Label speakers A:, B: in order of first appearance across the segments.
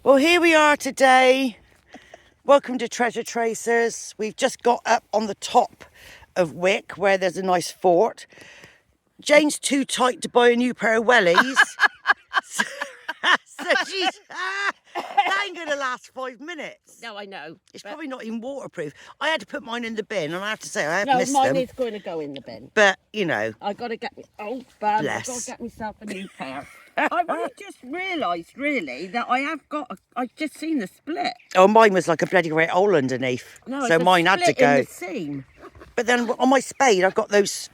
A: Well, here we are today. Welcome to Treasure Tracers. We've just got up on the top of Wick where there's a nice fort. Jane's too tight to buy a new pair of wellies. so she's... that ain't going to last 5 minutes.
B: No, I know.
A: It's probably not even waterproof. I had to put mine in the bin, and I have to say, I have missed
B: them. No,
A: them.
B: mine is going to go in the bin.
A: But, you know.
B: I've got to get... Oh, Bab,
A: Bless.
B: I've got to get myself a new pair. I've only just realised, really, that I have got... I've just seen the split.
A: Oh, mine was like a bloody great hole underneath.
B: No,
A: so mine had to go.
B: In the seam.
A: But then on my spade, I've got those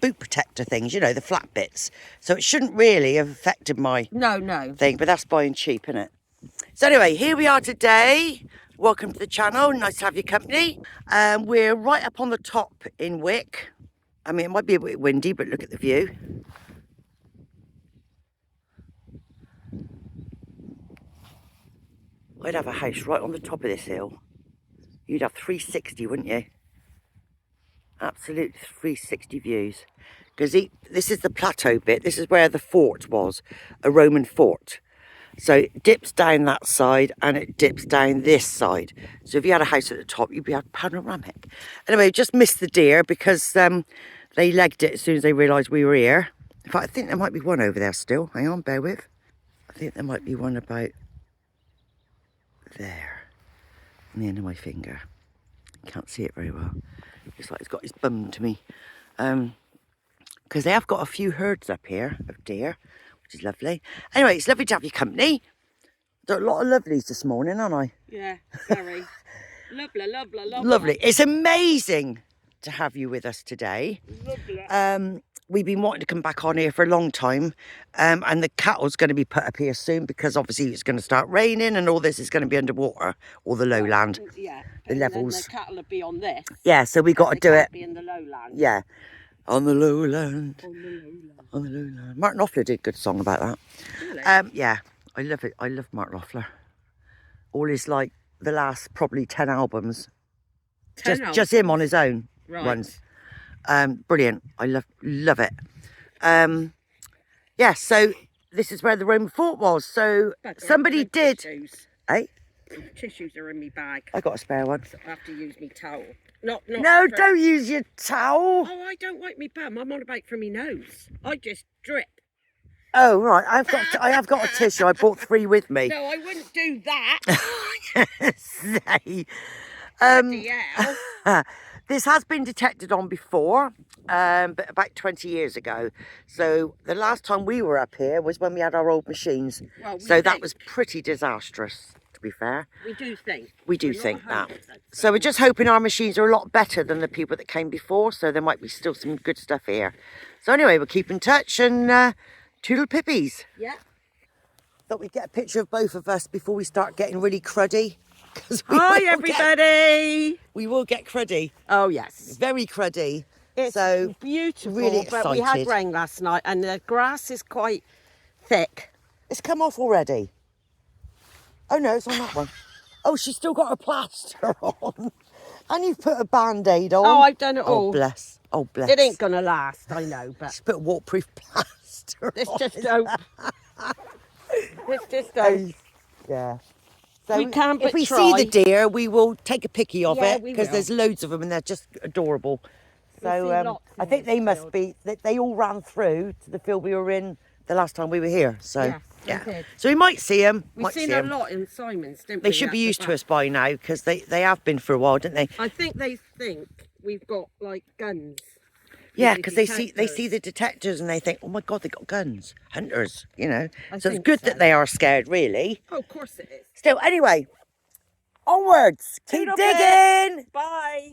A: boot protector things, you know, the flat bits. So it shouldn't really have affected my thing, but that's buying cheap, isn't it? So anyway, here we are today. Welcome to the channel. Nice to have your company. We're right up on the top in Wick. I mean, it might be a bit windy, but look at the view. I'd have a house right on the top of this hill. You'd have 360, wouldn't you? Absolute 360 views. Because this is the plateau bit. This is where the fort was, a Roman fort. So it dips down that side and it dips down this side. So if you had a house at the top, you'd be panoramic. Anyway, just missed the deer because they legged it as soon as they realised we were here. In fact, I think there might be one over there still. Hang on, bear with. I think there might be one about there, on the end of my finger. Can't see it very well. It's like it's got his bum to me. Because they have got a few herds up here of deer, which is lovely. Anyway, it's lovely to have your company. Got a lot of lovelies this morning, aren't I?
B: Yeah, very. Lovely.
A: Lovely. It's amazing to have you with us today.
B: Lovely.
A: We've been wanting to come back on here for a long time. And the cattle's going to be put up here soon because obviously it's going to start raining and all this is going to be underwater, all the lowland.
B: Yeah.
A: The levels.
B: The cattle will be on this.
A: Yeah, so we got to do it.
B: Be in the lowland.
A: Yeah. On the lowland.
B: On the lowland.
A: On the lowland. Martin Offler did a good song about that.
B: Really?
A: Yeah, I love it. I love Martin Offler. All his, like, the last probably 10 albums. Just him on his own ones. Brilliant. I love it. Yeah, so this is where the Roman fort was. So somebody did...
B: Tissues.
A: Eh?
B: Tissues are in my bag.
A: I got a spare one.
B: So I have to use my towel.
A: No, don't use your towel.
B: Oh, I don't wipe my bum. I'm on about for my nose. I just drip.
A: Oh, right. I have got a tissue. I brought 3 with me.
B: No, I wouldn't do that.
A: Say.
B: Bloody hell.
A: This has been detected on before, but about 20 years ago. So the last time we were up here was when we had our old machines. Well, that was pretty disastrous, to be fair.
B: We do think.
A: We do think that. So we're just hoping our machines are a lot better than the people that came before, so there might be still some good stuff here. So anyway, we'll keep in touch and toodle pippies.
B: Yeah.
A: Thought we'd get a picture of both of us before we start getting really cruddy.
B: Hi everybody!
A: We will get cruddy.
B: Oh yes.
A: Very cruddy.
B: It's
A: so
B: beautiful,
A: really excited.
B: But we had rain last night and the grass is quite thick.
A: It's come off already. Oh no, it's on that one. Oh, she's still got her plaster on. And you've put a band-aid on.
B: Oh, I've done it all.
A: Oh bless. Oh bless.
B: It ain't gonna last, I know, but...
A: She's put waterproof plaster
B: It's
A: on.
B: just dope. It's just dope.
A: Yeah. So
B: we can't
A: if we see the deer, we will take a picky of it because there's loads of them and they're just adorable. So I think they must be. They all ran through to the field we were in the last time we were here. So yeah, so we might see them.
B: We've seen a lot in Simon's, didn't we?
A: They should be used to us by now because they have been for a while, didn't they?
B: I think they think we've got like guns.
A: Yeah, because they see the detectors and they think, oh my God, they got guns, hunters, you know. So it's good that they are scared, really.
B: Oh, of course it is.
A: Still, anyway, onwards, keep digging.
B: Bye.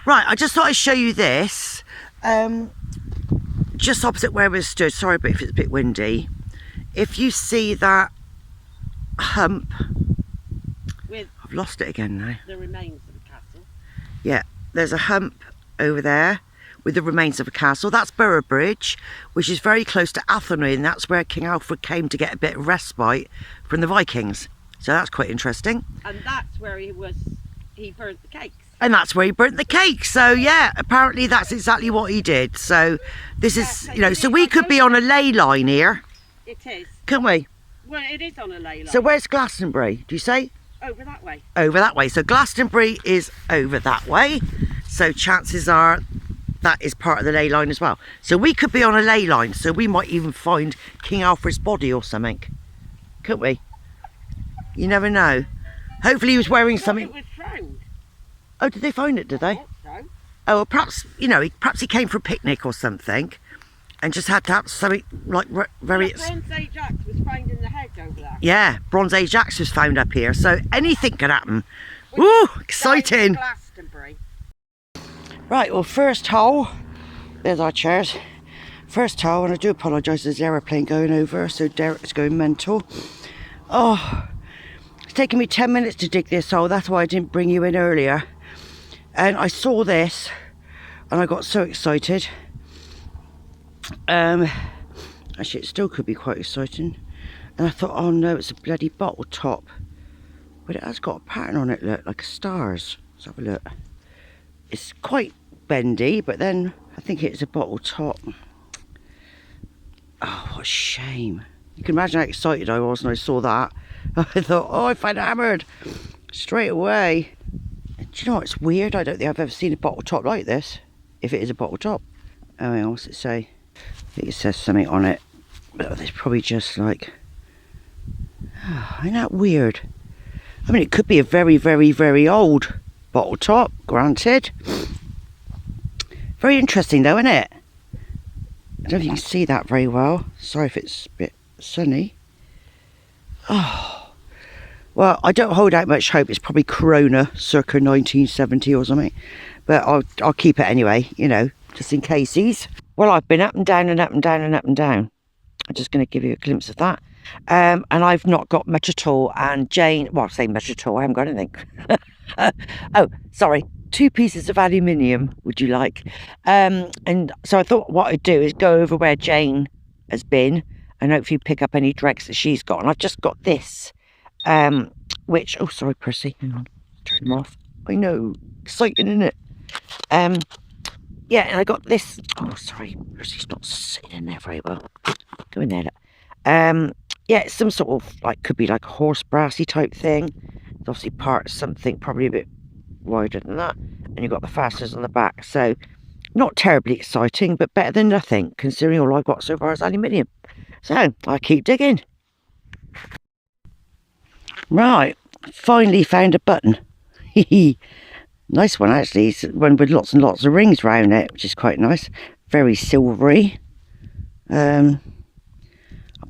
A: Right, I just thought I'd show you this, just opposite where we stood. Sorry, but if it's a bit windy. If you see that hump, I've lost it again now.
B: The remains of the castle.
A: Yeah, there's a hump over there with the remains of a castle. That's Bridge, which is very close to Athenry, and that's where King Alfred came to get a bit of respite from the Vikings. So that's quite interesting.
B: And that's where he burnt the cakes.
A: And that's where he burnt the cake. So yeah, apparently that's exactly what he did. So this is, you know, so we could be on a ley line here.
B: It is.
A: Can't we?
B: Well, it is on a ley line.
A: So where's Glastonbury? Do you say?
B: Over that way.
A: Over that way. So Glastonbury is over that way. So chances are that is part of the ley line as well. So we could be on a ley line. So we might even find King Alfred's body or something. Couldn't we? You never know. Hopefully he was wearing something.
B: It was found.
A: Oh, did they find it, did they?
B: So.
A: Oh, well, perhaps, you know, perhaps he came for a picnic or something and just had to have something like very...
B: Bronze Age axe was found in the hedge over there.
A: Yeah, Bronze Age axe was found up here, so anything can happen. Woo, exciting.
B: Glastonbury.
A: Right, well, first hole, there's our chairs. First hole, and I do apologise, there's an aeroplane going over, so Derek's going mental. Oh, it's taken me 10 minutes to dig this hole, that's why I didn't bring you in earlier. And I saw this and I got so excited. Actually, it still could be quite exciting. And I thought, oh no, it's a bloody bottle top. But it has got a pattern on it, look, like stars. Let's have a look. It's quite bendy, but then I think it's a bottle top. Oh, what a shame. You can imagine how excited I was when I saw that. I thought, oh, I found it hammered straight away. Do you know what's weird? I don't think I've ever seen a bottle top like this. If it is a bottle top. Oh, hang on, what's it say? I think it says something on it. But it's probably just like... Oh, isn't that weird? I mean, it could be a very, very, very old bottle top, granted. Very interesting though, isn't it? I don't know if you can see that very well. Sorry if it's a bit sunny. Oh... Well, I don't hold out much hope. It's probably Corona, circa 1970 or something. But I'll keep it anyway, you know, just in cases. Well, I've been up and down and up and down and up and down. I'm just going to give you a glimpse of that. And I've not got much at all. And Jane, well, I say much at all. I haven't got anything. Oh, sorry. 2 pieces of aluminium, would you like? And so I thought what I'd do is go over where Jane has been and hopefully pick up any dregs that she's got. And I've just got this. Which, oh sorry Percy, hang on, turn them off. I know, exciting isn't it? Yeah, and I got this, oh sorry, Percy's not sitting in there very well. Go in there, look. Yeah, it's some sort of, like, could be like a horse brassy type thing. It's obviously part of something probably a bit wider than that. And you've got the fasteners on the back, so not terribly exciting, but better than nothing, considering all I've got so far is aluminium. So, I keep digging. Right, finally found a button. Nice one actually. It's one with lots and lots of rings around it, which is quite nice. Very silvery. I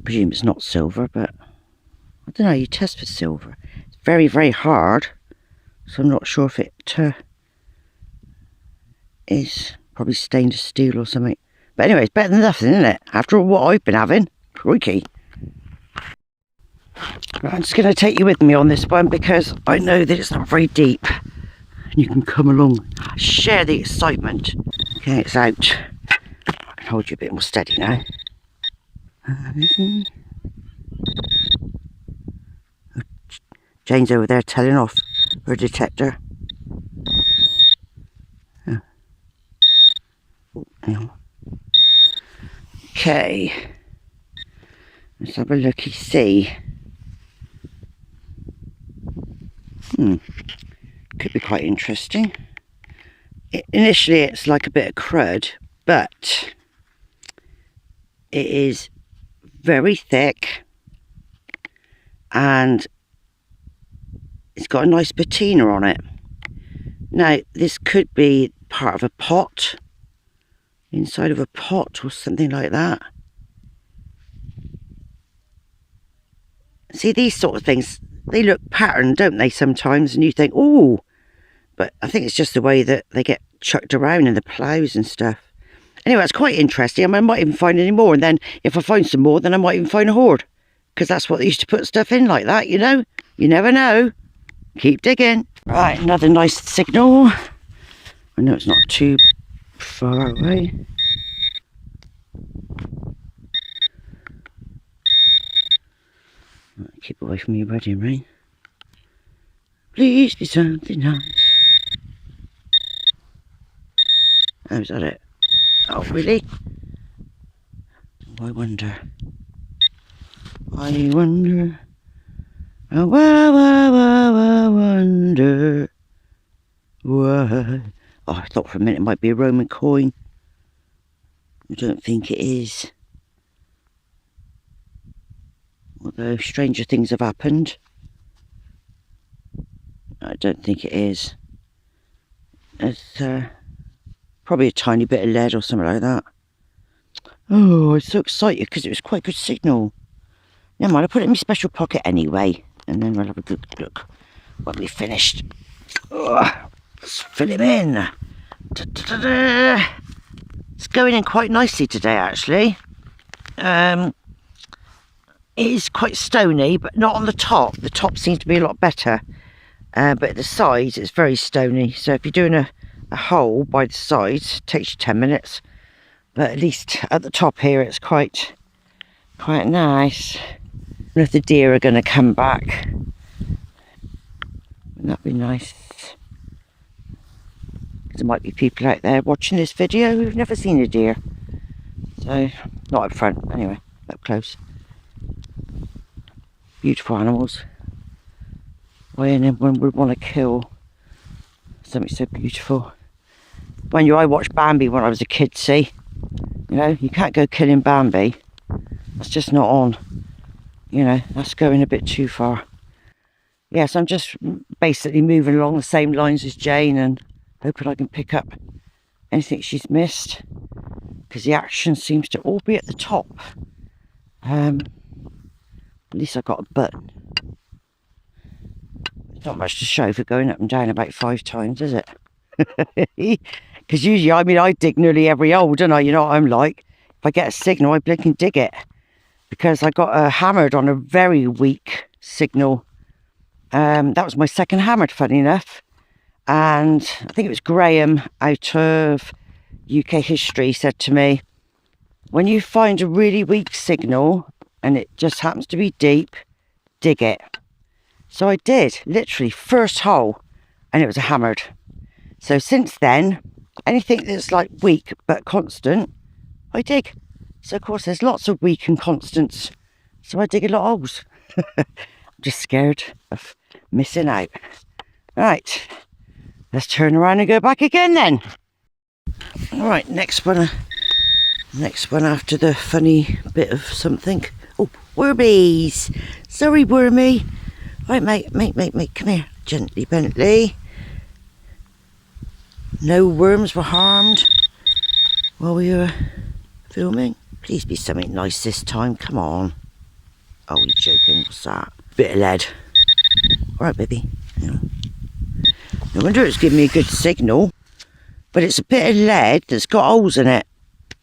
A: presume it's not silver, but I don't know, you test for silver. It's very, very hard, so I'm not sure if it is probably stainless steel or something. But anyway, it's better than nothing, isn't it? After all what I've been having. Crikey. Right, I'm just going to take you with me on this one because I know that it's not very deep. And you can come along, share the excitement. Okay, it's out. I can hold you a bit more steady now. Jane's over there telling off her detector. Oh. Hang on. Okay. Let's have a looky see. Could be quite interesting. Initially it's like a bit of crud, but it is very thick and it's got a nice patina on it. Now this could be part of a pot, inside of a pot or something like that. See, these sort of things, they look patterned, don't they, sometimes, and you think, oh, but I think it's just the way that they get chucked around in the ploughs and stuff. Anyway, it's quite interesting. I mean, I might even find any more, and then if I find some more, then I might even find a hoard, because that's what they used to put stuff in like that, you know. You never know. Keep digging. Right, another nice signal. I know it's not too far away. Keep away from your wedding ring. Please be something nice. Oh, is that it? Oh, really? I wonder. I wonder. Oh, I wonder why. Oh, I thought for a minute it might be a Roman coin. I don't think it is. Although stranger things have happened. I don't think it is. It's probably a tiny bit of lead or something like that. Oh, I was so excited because it was quite a good signal. Never mind, I'll put it in my special pocket anyway. And then we'll have a good look when we've finished. Let's fill him in. Da-da-da-da. It's going in quite nicely today, actually. It is quite stony, but not on the top. The top seems to be a lot better. But at the sides, it's very stony. So if you're doing a hole by the sides, it takes you 10 minutes. But at least at the top here, it's quite nice. And if the deer are going to come back, wouldn't that be nice? There might be people out there watching this video who've never seen a deer. So, not up front, anyway, up close. Beautiful animals. Why anyone would want to kill something so beautiful? Mind you, I watched Bambi when I was a kid, see? You know, you can't go killing Bambi. That's just not on. You know, that's going a bit too far. Yes, I'm just basically moving along the same lines as Jane and hoping I can pick up anything she's missed, because the action seems to all be at the top. At least I got a button. It's not much to show for going up and down about 5 times, is it? Because usually, I mean, I dig nearly every hole, don't I? You know what I'm like. If I get a signal, I blink and dig it. Because I got hammered on a very weak signal. That was my second hammered, funny enough. And I think it was Graham out of UK History said to me, when you find a really weak signal and it just happens to be deep, dig it. So I did, literally first hole, and it was a hammered. So since then, anything that's like weak but constant, I dig. So of course there's lots of weak and constants, so I dig a lot of holes. I'm just scared of missing out. Right. Let's turn around and go back again then. Alright, next one after the funny bit of something. Oh, wormies. Sorry, wormy. Right, mate, come here. Gently, Bentley. No worms were harmed while we were filming. Please be something nice this time, come on. Oh, you're joking, what's that? Bit of lead. Alright, baby. Yeah. No wonder it's giving me a good signal. But it's a bit of lead that's got holes in it.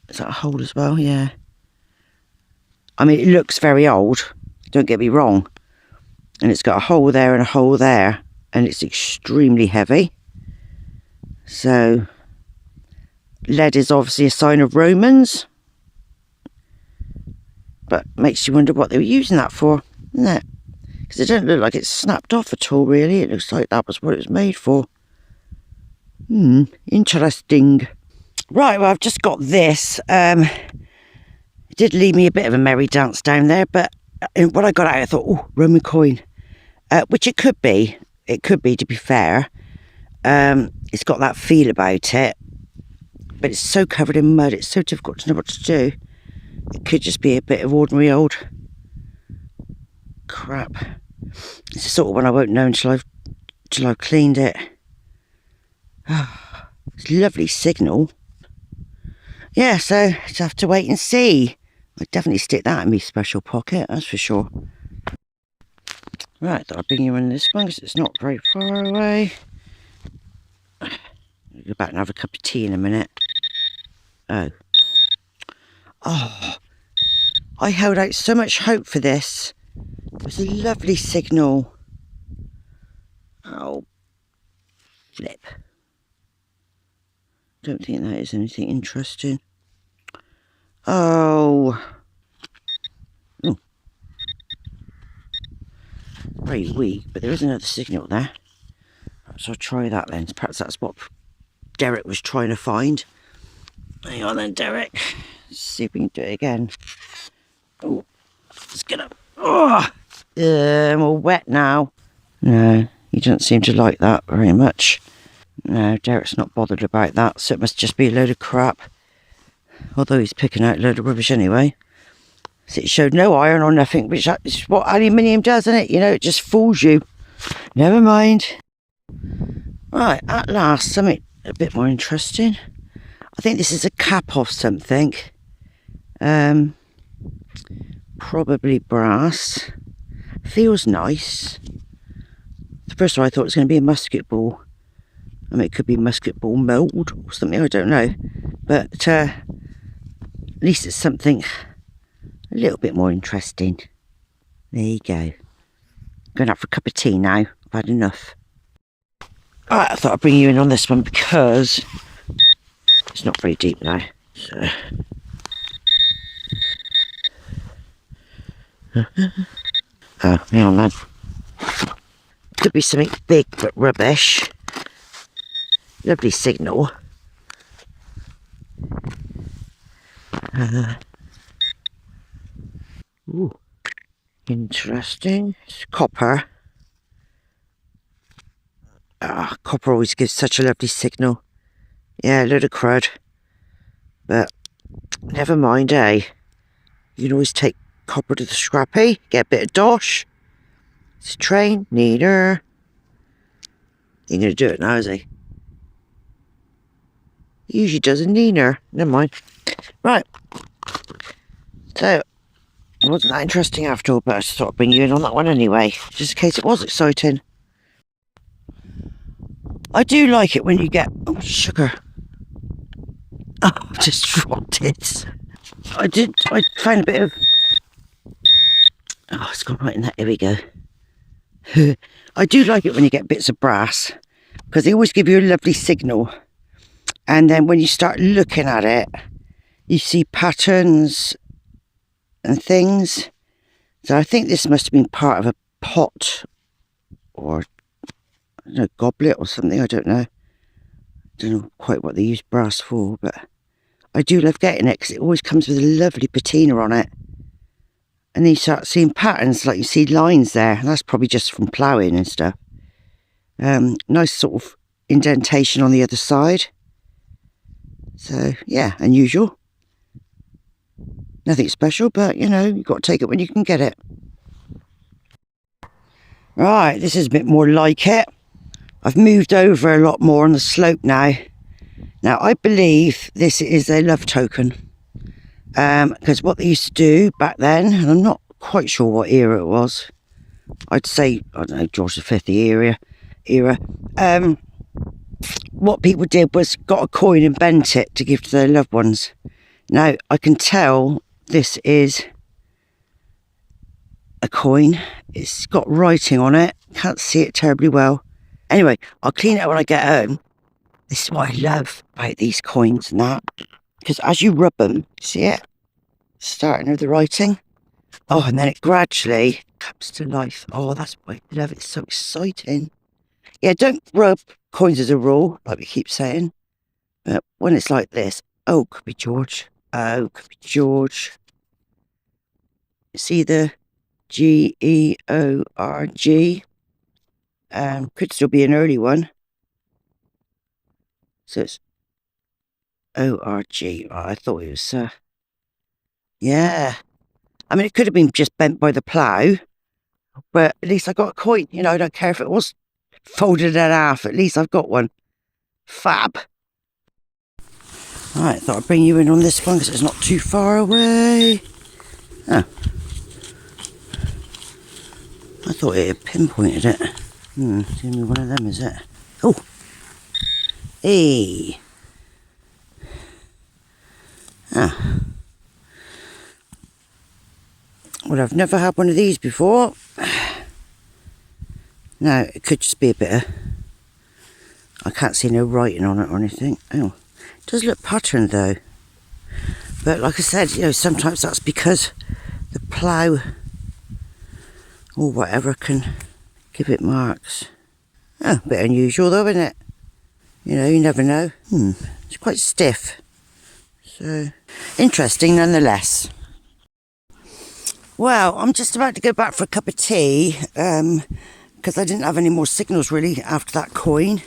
A: Is that a hole as well? Yeah. I mean, it looks very old. Don't get me wrong. And it's got a hole there and a hole there. And it's extremely heavy. So, lead is obviously a sign of Romans. But makes you wonder what they were using that for, doesn't it? Because it doesn't look like it's snapped off at all, really. It looks like that was what it was made for. Interesting. Right, well, I've just got this. It did leave me a bit of a merry dance down there, but when I got out, I thought, oh, Roman coin. Which it could be. It could be, to be fair. It's got that feel about it. But it's so covered in mud, it's so difficult to know what to do. It could just be a bit of ordinary old crap. It's the sort of one I won't know until I've cleaned it. It's a lovely signal. Yeah, so just have to wait and see. I'd definitely stick that in my special pocket, that's for sure. Right, I'll bring you in this one because it's not very far away. I'll go back and have a cup of tea in a minute. Oh, I held out so much hope for this. It was a lovely signal. Oh, flip. Don't think that is anything interesting. Oh. Very weak, but there is another signal there. So I'll try that then. Perhaps that's what Derek was trying to find. Hang on then, Derek. Let's see if we can do it again. Oh, let's get up. Oh, I'm all wet now. No, he doesn't seem to like that very much. No, Derek's not bothered about that, so it must just be a load of crap. Although he's picking out a load of rubbish anyway. So it showed no iron or nothing, which is what aluminium does, isn't it? You know, it just fools you. Never mind. Right, at last, something a bit more interesting. I think this is a cap off something. Probably brass. Feels nice. First of all, I thought it was going to be a musket ball. I mean, it could be musket ball mould or something, I don't know. But at least it's something a little bit more interesting. There you go. Going out for a cup of tea now. I've had enough. Alright, I thought I'd bring you in on this one because it's not very deep now. So. Oh, hang on then. Could be something big but rubbish. Lovely signal. Ooh, interesting. It's copper. Ah, copper always gives such a lovely signal. Yeah, a load of crud. But never mind, eh? You can always take copper to the scrappy, get a bit of dosh. It's a train, neater. You're going to do it now, is he? He usually does a neener. Never mind. Right. So, it wasn't that interesting after all, but I just thought I'd bring you in on that one anyway, just in case it was exciting. I do like it when you get... Oh, sugar. Oh, I just dropped it. I found a bit of... Oh, it's gone right in that. Here we go. I do like it when you get bits of brass, because they always give you a lovely signal. And then when you start looking at it, you see patterns and things. So I think this must have been part of a pot or I don't know, goblet or something, I don't know. I don't know quite what they use brass for, but I do love getting it because it always comes with a lovely patina on it. And then you start seeing patterns, like you see lines there, and that's probably just from ploughing and stuff. Nice sort of indentation on the other side. So, yeah, unusual. Nothing special, but, you know, you've got to take it when you can get it. Right, this is a bit more like it. I've moved over a lot more on the slope now. Now, I believe this is a love token. Because what they used to do back then, and I'm not quite sure what era it was. I'd say, I don't know, George V era. What people did was got a coin and bent it to give to their loved ones. Now, I can tell this is a coin. It's got writing on it. Can't see it terribly well. Anyway, I'll clean it up when I get home. This is what I love about these coins and that. Because as you rub them, see it? Starting with the writing. Oh, and then it gradually comes to life. Oh, that's why I love it. It's so exciting. Yeah, don't rub coins as a rule, like we keep saying. But when it's like this, oh, could be George. Oh, could be George. See the Georg? Could still be an early one. So it's ORG. Oh, I thought it was, yeah. I mean, it could have been just bent by the plough, but at least I got a coin. You know, I don't care if it was folded in half. At least I've got one. Fab. Right, thought I'd bring you in on this one because it's not too far away. Oh. I thought it had pinpointed it. It's going to be one of them, is it? Oh. Hey. Ah. Well, I've never had one of these before. No, it could just be a bit of... I can't see no writing on it or anything. Oh, it does look patterned though. But like I said, you know, sometimes that's because the plough or whatever can give it marks. Oh, a bit unusual though, isn't it? You know, you never know. It's quite stiff. So, interesting nonetheless. Well, I'm just about to go back for a cup of tea, because I didn't have any more signals really after that coin.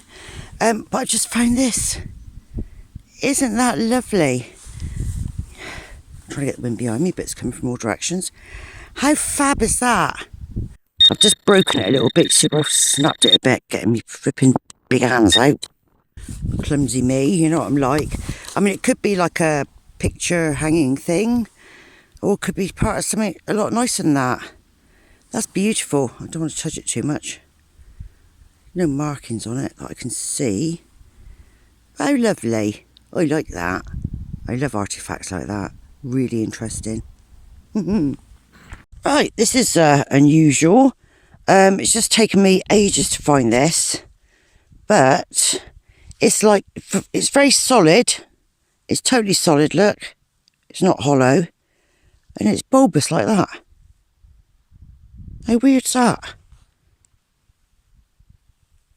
A: But I just found this. Isn't that lovely? I'm trying to get the wind behind me, but it's coming from all directions. How fab is that? I've just broken it a little bit, so I've snapped it a bit, getting me flipping big hands out. Clumsy me, you know what I'm like. I mean, it could be like a picture hanging thing, or it could be part of something a lot nicer than that. That's beautiful. I don't want to touch it too much. No markings on it that I can see. How lovely. I like that. I love artefacts like that. Really interesting. Right, this is unusual. It's just taken me ages to find this, but it's like, it's very solid. It's totally solid, look. It's not hollow, and it's bulbous like that. How weird's that?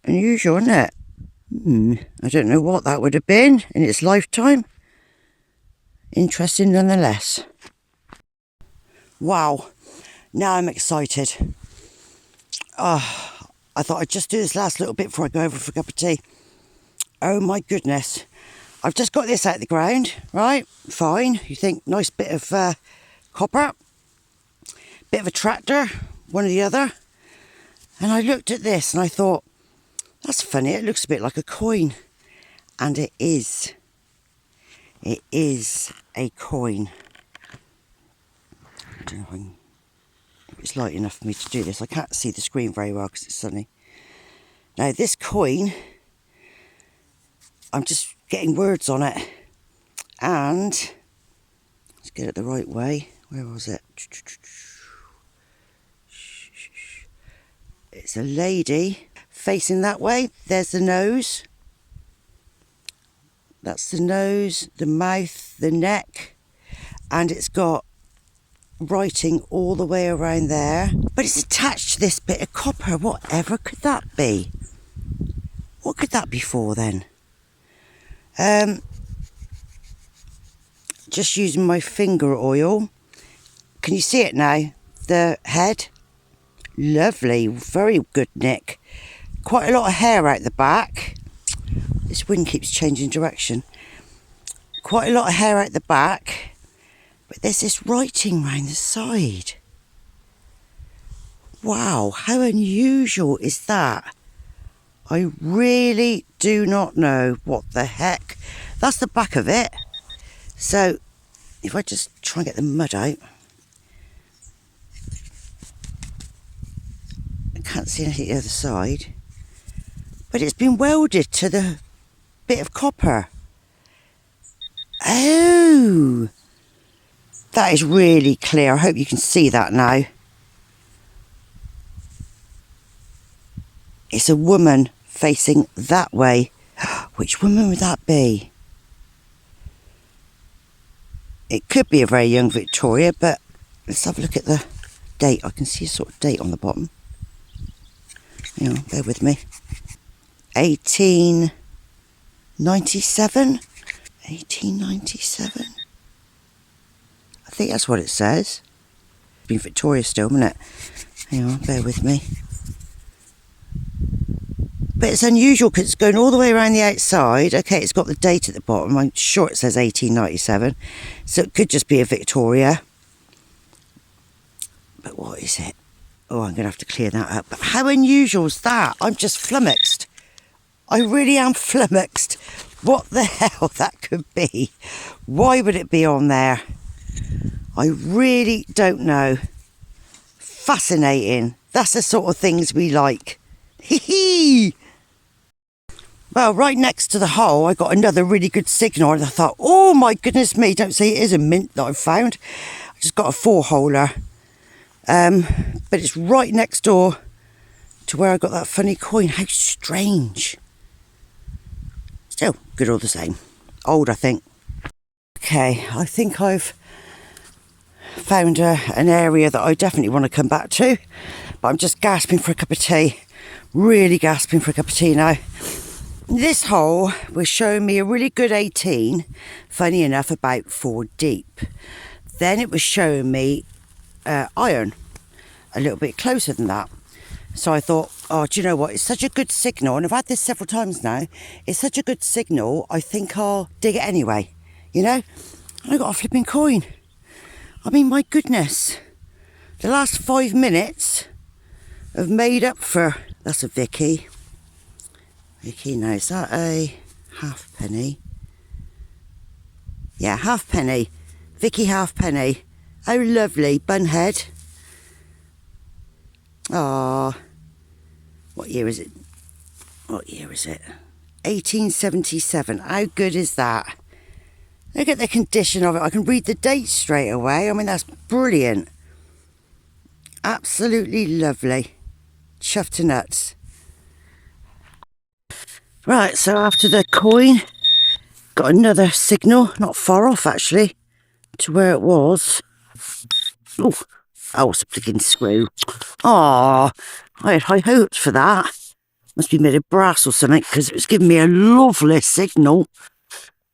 A: Unusual, isn't it? I don't know what that would have been in its lifetime. Interesting nonetheless. Wow, now I'm excited. Oh, I thought I'd just do this last little bit before I go over for a cup of tea. Oh my goodness. I've just got this out of the ground, right? Fine. You think, nice bit of copper. Bit of a tractor, one or the other. And I looked at this and I thought, that's funny, it looks a bit like a coin. And it is. It is a coin. I don't know if it's light enough for me to do this. I can't see the screen very well because it's sunny. Now this coin, I'm just getting words on it. And, let's get it the right way. Where was it? It's a lady facing that way. There's the nose. That's the nose, the mouth, the neck. And it's got writing all the way around there. But it's attached to this bit of copper. Whatever could that be? What could that be for then? Just using my finger oil. Can you see it now? The head. Lovely, very good nick. Quite a lot of hair out the back. This wind keeps changing direction. Quite a lot of hair out the back. But there's this writing round the side. Wow, how unusual is that? I really do not know what the heck. That's the back of it. So, if I just try and get the mud out. I can't see anything the other side. But it's been welded to the bit of copper. Oh! That is really clear. I hope you can see that now. It's a woman facing that way. Which woman would that be? It could be a very young Victoria, but let's have a look at the date. I can see a sort of date on the bottom. Hang on, bear with me. 1897? 1897? I think that's what it says. It's been Victoria still, hasn't it? Hang on, bear with me. But it's unusual because it's going all the way around the outside. Okay, it's got the date at the bottom. I'm sure it says 1897. So it could just be a Victoria. But what is it? Oh, I'm going to have to clear that up. But how unusual is that? I'm just flummoxed. I really am flummoxed. What the hell that could be? Why would it be on there? I really don't know. Fascinating. That's the sort of things we like. Hee hee! Well, right next to the hole, I got another really good signal, and I thought, oh my goodness me, don't say it is a mint that I've found. I just got a 4-holer. But it's right next door to where I got that funny coin. How strange. Still, good all the same. Old, I think. Okay, I think I've found an area that I definitely want to come back to. But I'm just gasping for a cup of tea. Really gasping for a cup of tea now. This hole was showing me a really good 18, funny enough, about 4 deep. Then it was showing me iron, a little bit closer than that. So I thought, oh, do you know what? It's such a good signal, and I've had this several times now. It's such a good signal, I think I'll dig it anyway, you know? And I got a flipping coin. I mean, my goodness. The last 5 minutes have made up for... That's a Vicky. Vicky, now is that a halfpenny? Yeah, halfpenny. Vicky halfpenny. Oh, lovely. Bunhead. Ah, what year is it? What year is it? 1877. How good is that? Look at the condition of it. I can read the date straight away. I mean, that's brilliant. Absolutely lovely. Chuffed to nuts. Right, so after the coin, got another signal, not far off actually, to where it was. Oh, it's a flicking screw. Oh, I had high hopes for that. Must be made of brass or something, because it was giving me a lovely signal.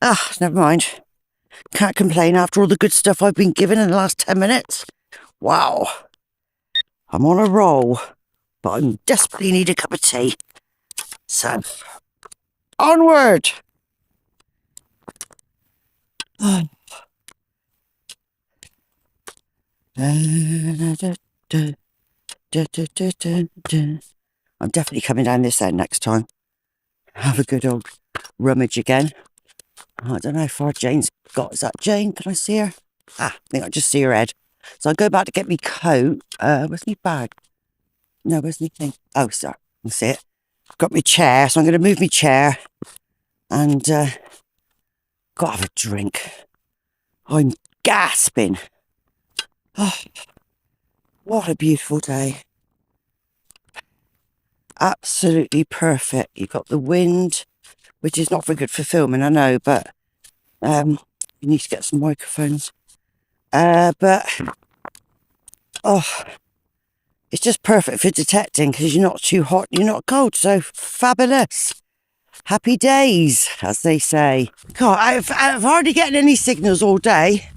A: Ah, never mind. Can't complain after all the good stuff I've been given in the last 10 minutes. Wow. I'm on a roll, but I desperately need a cup of tea. So, onward! I'm definitely coming down this end next time. Have a good old rummage again. I don't know how far Jane's got. Is that Jane? Can I see her? I think I just see her head. So I'll go back to get me coat. Where's my bag? No, where's my thing? Oh, sorry. I see it. Got my chair, so I'm going to move my chair. And got to have a drink. I'm gasping. Oh, what a beautiful day. Absolutely perfect. You've got the wind, which is not very good for filming, I know, but you need to get some microphones. But it's just perfect for detecting because you're not too hot, you're not cold, so fabulous. Happy days, as they say. God, I've hardly getting any signals all day.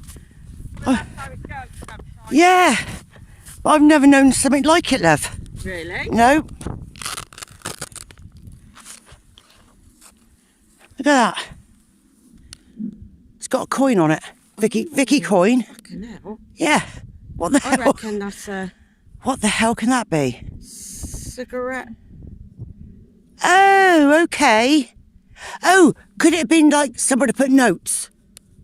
A: Yeah, but I've never known something like it, love.
B: Really?
A: No. Look at that. It's got a coin on it. Vicky coin.
B: Fucking hell.
A: Yeah. What the
B: I
A: hell?
B: reckon that's a
A: What the hell can that be?
B: cigarette.
A: Oh, okay. Oh, could it have been like somebody put notes?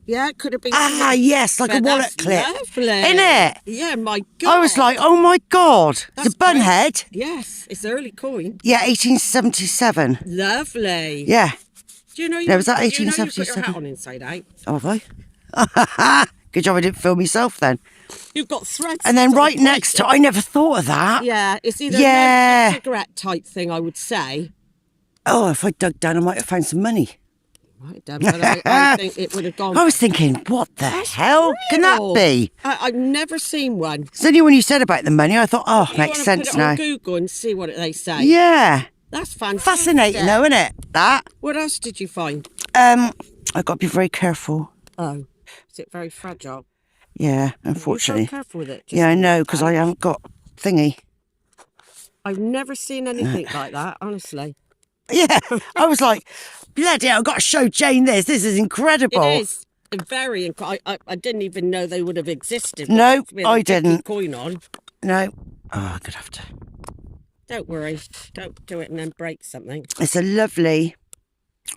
B: Yeah, it could have been.
A: Ah, yes, like a
B: But
A: wallet
B: that's
A: clip.
B: Lovely.
A: Innit?
B: Yeah, my God.
A: I was like, oh my God.
B: That's
A: It's a bunhead.
B: great. Yes, it's early coin.
A: Yeah, 1877.
B: Lovely.
A: Yeah.
B: Do you know you,
A: Yeah, was that
B: do you know you put your
A: 1877?
B: hat on inside out?
A: Oh, have I? Good job I didn't film myself then.
B: You've got threads.
A: And then
B: sort of
A: right next to, I never thought of that.
B: Yeah, it's either
A: Yeah.
B: a cigarette type thing, I would say.
A: Oh, if I dug down, I might have found some money.
B: Right, Deb, but I think it would have gone.
A: I was thinking, what the hell can that
B: real.
A: be?
B: I've never seen one.
A: It's only when you said about the money, I thought, oh,
B: You
A: makes
B: wanna
A: sense
B: put it
A: now.
B: on Google and see what they say.
A: Yeah.
B: That's fantastic.
A: Fascinating though, isn't it? That.
B: What else did you find?
A: I've got to be very careful.
B: Oh, is it very fragile?
A: Yeah,
B: You're
A: unfortunately.
B: so careful with it.
A: Yeah, I know, because I haven't got thingy.
B: I've never seen anything like that, honestly.
A: Yeah, I was like, bloody hell, I've got to show Jane this. This is incredible.
B: It is very. I didn't even know they would have existed.
A: No,
B: With a
A: I
B: Vicky
A: didn't.
B: Coin on.
A: No. Oh, I'm going to have to.
B: Don't worry. Don't do it and then break something.
A: It's a lovely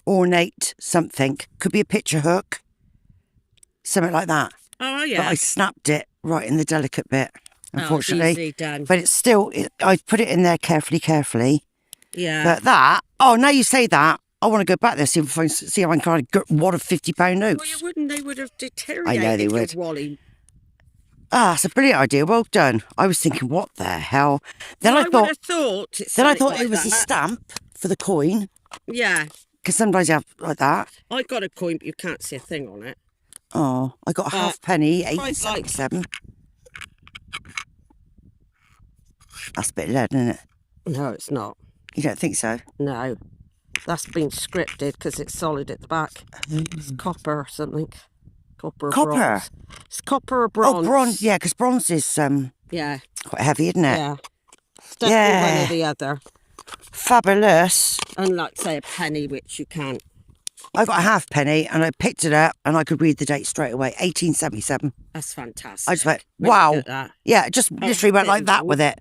A: ornate something. Could be a picture hook. Something like that.
B: Oh, yeah.
A: But I snapped it right in the delicate bit, unfortunately.
B: Oh, it's easy done.
A: But it's still, I put it in there carefully.
B: Yeah.
A: But that, oh, now you say that, I want to go back there, see if I can kind of get what of £50 notes.
B: Well, you wouldn't. They would have deteriorated.
A: I know they
B: your
A: would.
B: Wally.
A: Ah, it's a brilliant idea. Well done. I was thinking, what the hell? Then
B: Well,
A: I thought,
B: would have thought. It's
A: then I
B: something
A: thought
B: like
A: it was a
B: that.
A: stamp for the coin,
B: Yeah.
A: because sometimes you have like that.
B: I got a coin, but you can't see a thing on it.
A: Oh, I got a halfpenny,
B: quite
A: 1877. That's a bit of lead, isn't it?
B: No, it's not.
A: You don't think so?
B: No. That's been scripted because it's solid at the back. It's copper or something. Copper or
A: Copper?
B: bronze. It's copper or bronze.
A: Oh, bronze, yeah, because bronze is
B: Yeah.
A: quite heavy, isn't it?
B: Yeah. It's definitely one
A: Yeah.
B: or the other.
A: Fabulous.
B: Unlike, say, a penny, which you can't.
A: I got a halfpenny and I picked it up and I could read the date straight away. 1877.
B: That's fantastic.
A: I just went,
B: When you
A: wow.
B: get that.
A: Yeah, just literally went like that with it.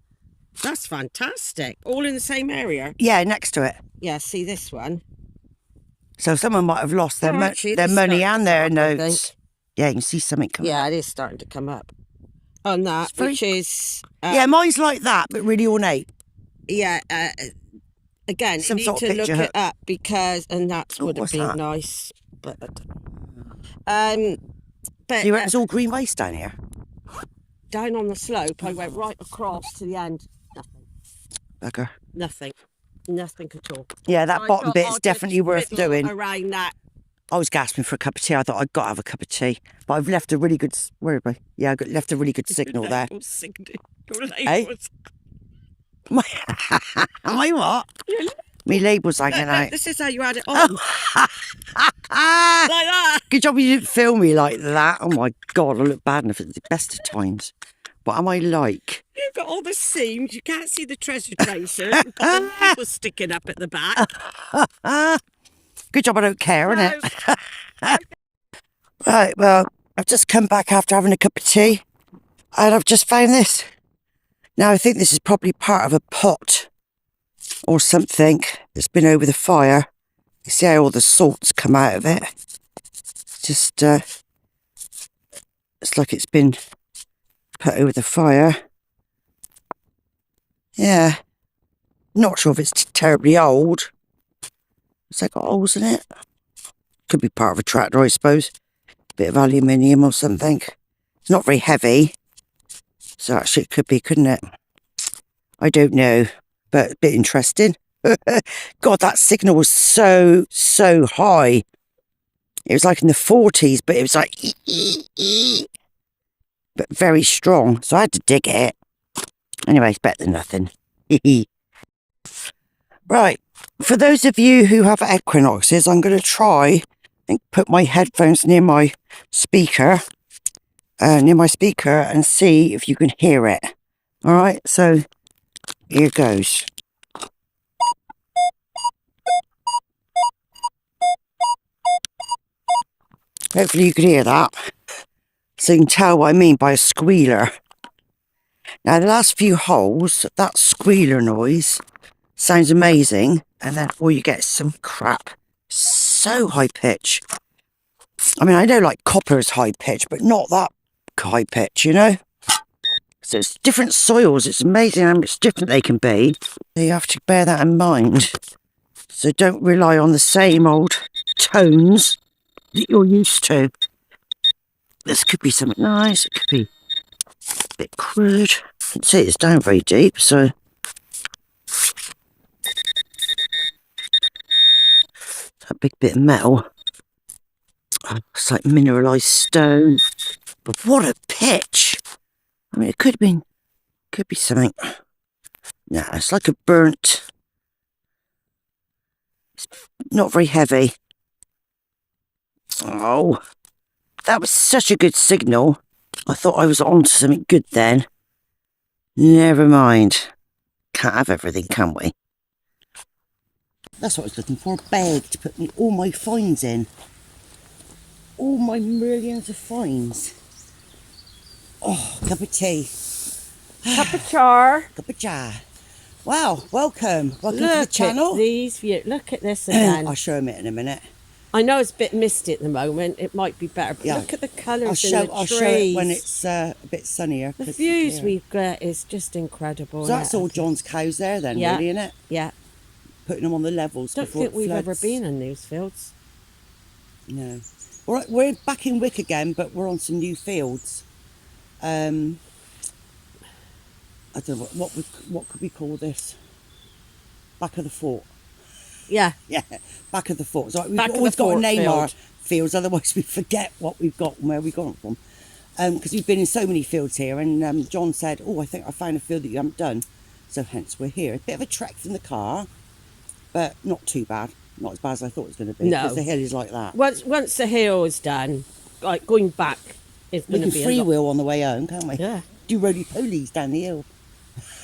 B: That's fantastic. All in the same area.
A: Yeah, next to it.
B: Yeah, see this one.
A: So someone might have lost their,
B: Actually,
A: their
B: it's
A: money
B: starting
A: and
B: to
A: their
B: come up, I
A: notes.
B: think.
A: Yeah, you can see something coming.
B: Yeah, it is starting to come up. On that, which is...
A: yeah, mine's like that, but really ornate.
B: Yeah, again,
A: Some
B: you need
A: sort of
B: to look
A: picture
B: it up because... And that would have
A: what's
B: been
A: that?
B: nice. But
A: You reckon it's all green waste down here?
B: down on the slope, I went right across to the end. Nothing.
A: Bugger.
B: Nothing. Nothing at all.
A: Yeah, that
B: So I
A: bottom
B: thought
A: bit's
B: I'll
A: definitely
B: just
A: worth
B: fiddle
A: doing.
B: around that.
A: I was gasping for a cup of tea. I thought I'd got to have a cup of tea. But I've left a really good... Where am I? Yeah, I left a really good signal there.
B: Hey?
A: Am I what? My label's hanging out.
B: This is how you had it on. Like that.
A: Good job you didn't film me like that. Oh my God, I look bad enough at the best of times. What am I like?
B: You've got all the seams. You can't see the treasure tracers. You've got the people sticking up at the back.
A: Good job I don't care, innit? Right, well, I've just come back after having a cup of tea and I've just found this. Now, I think this is probably part of a pot or something that's been over the fire. You see how all the salts come out of it? Just, it's like it's been put over the fire. Yeah. Not sure if it's terribly old. Has that got holes in it? Could be part of a tractor, I suppose. Bit of aluminium or something. It's not very heavy. So actually it could be, couldn't it? I don't know. But a bit interesting. God, that signal was so high. It was like in the 40s, but it was like... but very strong. So I had to dig it. Anyway, it's better than nothing. Right. For those of you who have equinoxes, I'm going to try and put my headphones near my speaker. And see if you can hear it. All right, so here goes. Hopefully you can hear that. So you can tell what I mean by a squealer. Now the last few holes, that squealer noise sounds amazing. And then all you get is some crap. So high pitch. I mean, I know like copper is high pitch, but not that high pitch, you know? So it's different soils. It's amazing how much different they can be. So you have to bear that in mind. So don't rely on the same old tones that you're used to. This could be something nice. It could be a bit crude. You can see it's down very deep, so... that big bit of metal. It's like mineralised stone. But what a pitch! I mean, it could be something. No, it's like a burnt. It's not very heavy. Oh, that was such a good signal. I thought I was on to something good then. Never mind. Can't have everything, can we? That's what I was looking for, a bag to put all my finds in. All my millions of finds. Oh, cup of tea.
B: Cup of char.
A: Cup of jar. Wow, welcome. Welcome to
B: Look
A: the channel.
B: at these views. Look at this again.
A: I'll show them it in a minute.
B: I know it's a bit misty at the moment. It might be better, but
A: Yeah.
B: look at the colours
A: I'll
B: in the trees.
A: show it when it's a bit sunnier.
B: The
A: 'cause,
B: views
A: yeah.
B: we've got is just incredible.
A: So that's
B: isn't it?
A: all John's cows there then,
B: Yeah.
A: really, isn't it?
B: Yeah.
A: Putting them on the levels
B: Don't
A: before
B: think
A: it
B: we've
A: floods.
B: ever been in these fields.
A: No. We're back in Wick again, but we're on some new fields. I don't know, what could we call this? Back of the fort.
B: Yeah.
A: Yeah, back of the fort. So we've
B: Back of
A: always
B: the
A: got to
B: fort
A: name our
B: field.
A: fields, otherwise we forget what we've got and where we got them from. Because we've been in so many fields here, and John said, oh, I think I found a field that you haven't done. So hence we're here. A bit of a trek from the car, but not too bad. not as bad as I thought it was going to be.
B: No.
A: Because the hill is like that.
B: Once the hill is done, like going back is
A: We
B: going
A: can
B: to be
A: free
B: a lot.
A: wheel on the way home, can't we?
B: Yeah.
A: Do roly-polies down the hill.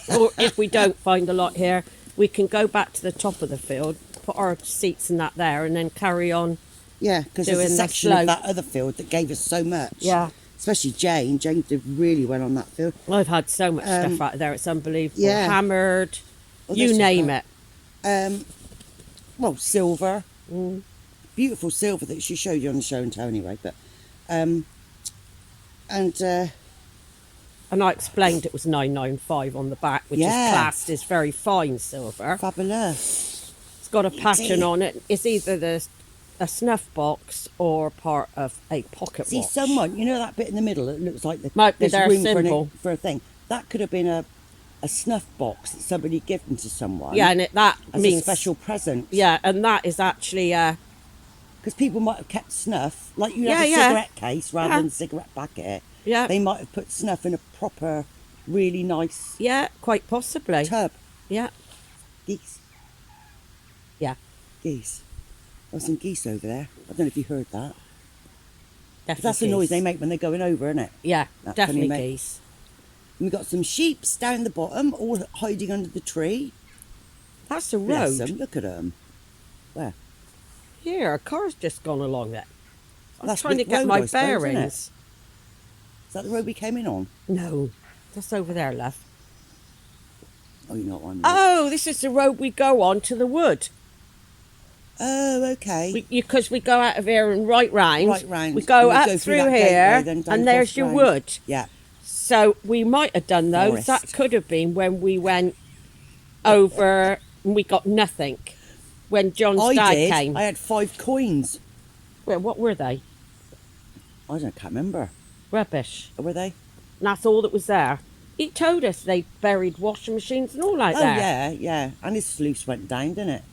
B: Or if we don't find a lot here, we can go back to the top of the field, put our seats and that there, and then carry on.
A: Yeah, because there's
B: Doing
A: a
B: the
A: section of
B: slope.
A: that other field that gave us so much.
B: Yeah.
A: Especially Jane. Jane did really well on that field.
B: I've had so much stuff out of there, it's unbelievable.
A: yeah.
B: Hammered,
A: Well,
B: you
A: this is
B: name
A: that.
B: it.
A: Well, silver.
B: Mm.
A: Beautiful silver that she showed you on the show and tell anyway. But, and
B: And I explained it was 995 on the back, which
A: Yeah.
B: is classed as very fine silver.
A: fabulous.
B: It's got a pattern on it. It's either a snuff box or part of a pocket
A: See,
B: watch.
A: someone, you know that bit in the middle that looks like
B: Might be
A: there's
B: their
A: room
B: symbol.
A: for a thing. That could have been a snuff box that somebody given to someone.
B: Yeah, and that
A: as
B: means
A: a special present.
B: Yeah, and that is actually
A: Because people might have kept snuff, like you
B: Yeah,
A: have a
B: yeah.
A: cigarette case rather
B: Yeah.
A: than a cigarette packet.
B: yeah,
A: They might have put snuff in a proper, really nice
B: yeah, quite possibly.
A: tub.
B: Yeah,
A: Geese.
B: yeah,
A: Geese. There's some geese over there. I don't know if you heard that.
B: definitely.
A: That's the noise
B: geese.
A: they make when they're going over, isn't it?
B: Yeah,
A: That
B: definitely
A: funny
B: geese.
A: And we've got some sheeps down the bottom, all hiding under the tree.
B: That's the
A: Bless
B: road.
A: them. Look at them. Where?
B: Here, a car's just gone along it. I'm
A: That's
B: trying to
A: Wick
B: get
A: Road,
B: my
A: I suppose, isn't it?
B: bearings.
A: Is that the road we came in on?
B: No, that's over there, love.
A: Oh, you're not one.
B: Oh, this is the road we go on to the wood.
A: Oh, okay.
B: Because we go out of here and right round.
A: Right round.
B: We go
A: And
B: up
A: we go through
B: through
A: that
B: here,
A: gateway, then down
B: and there's
A: across
B: your
A: round.
B: wood.
A: Yeah.
B: So we might have done those. That
A: Forest.
B: could have been when we went over and we got nothing. When John's
A: I
B: dad
A: did.
B: came.
A: I had 5 coins.
B: Well, what were they?
A: Can't remember.
B: Rubbish.
A: Were they?
B: And that's all that was there. He told us they buried washing machines and all like
A: Oh,
B: that.
A: yeah, yeah. And his sluice went down, didn't it?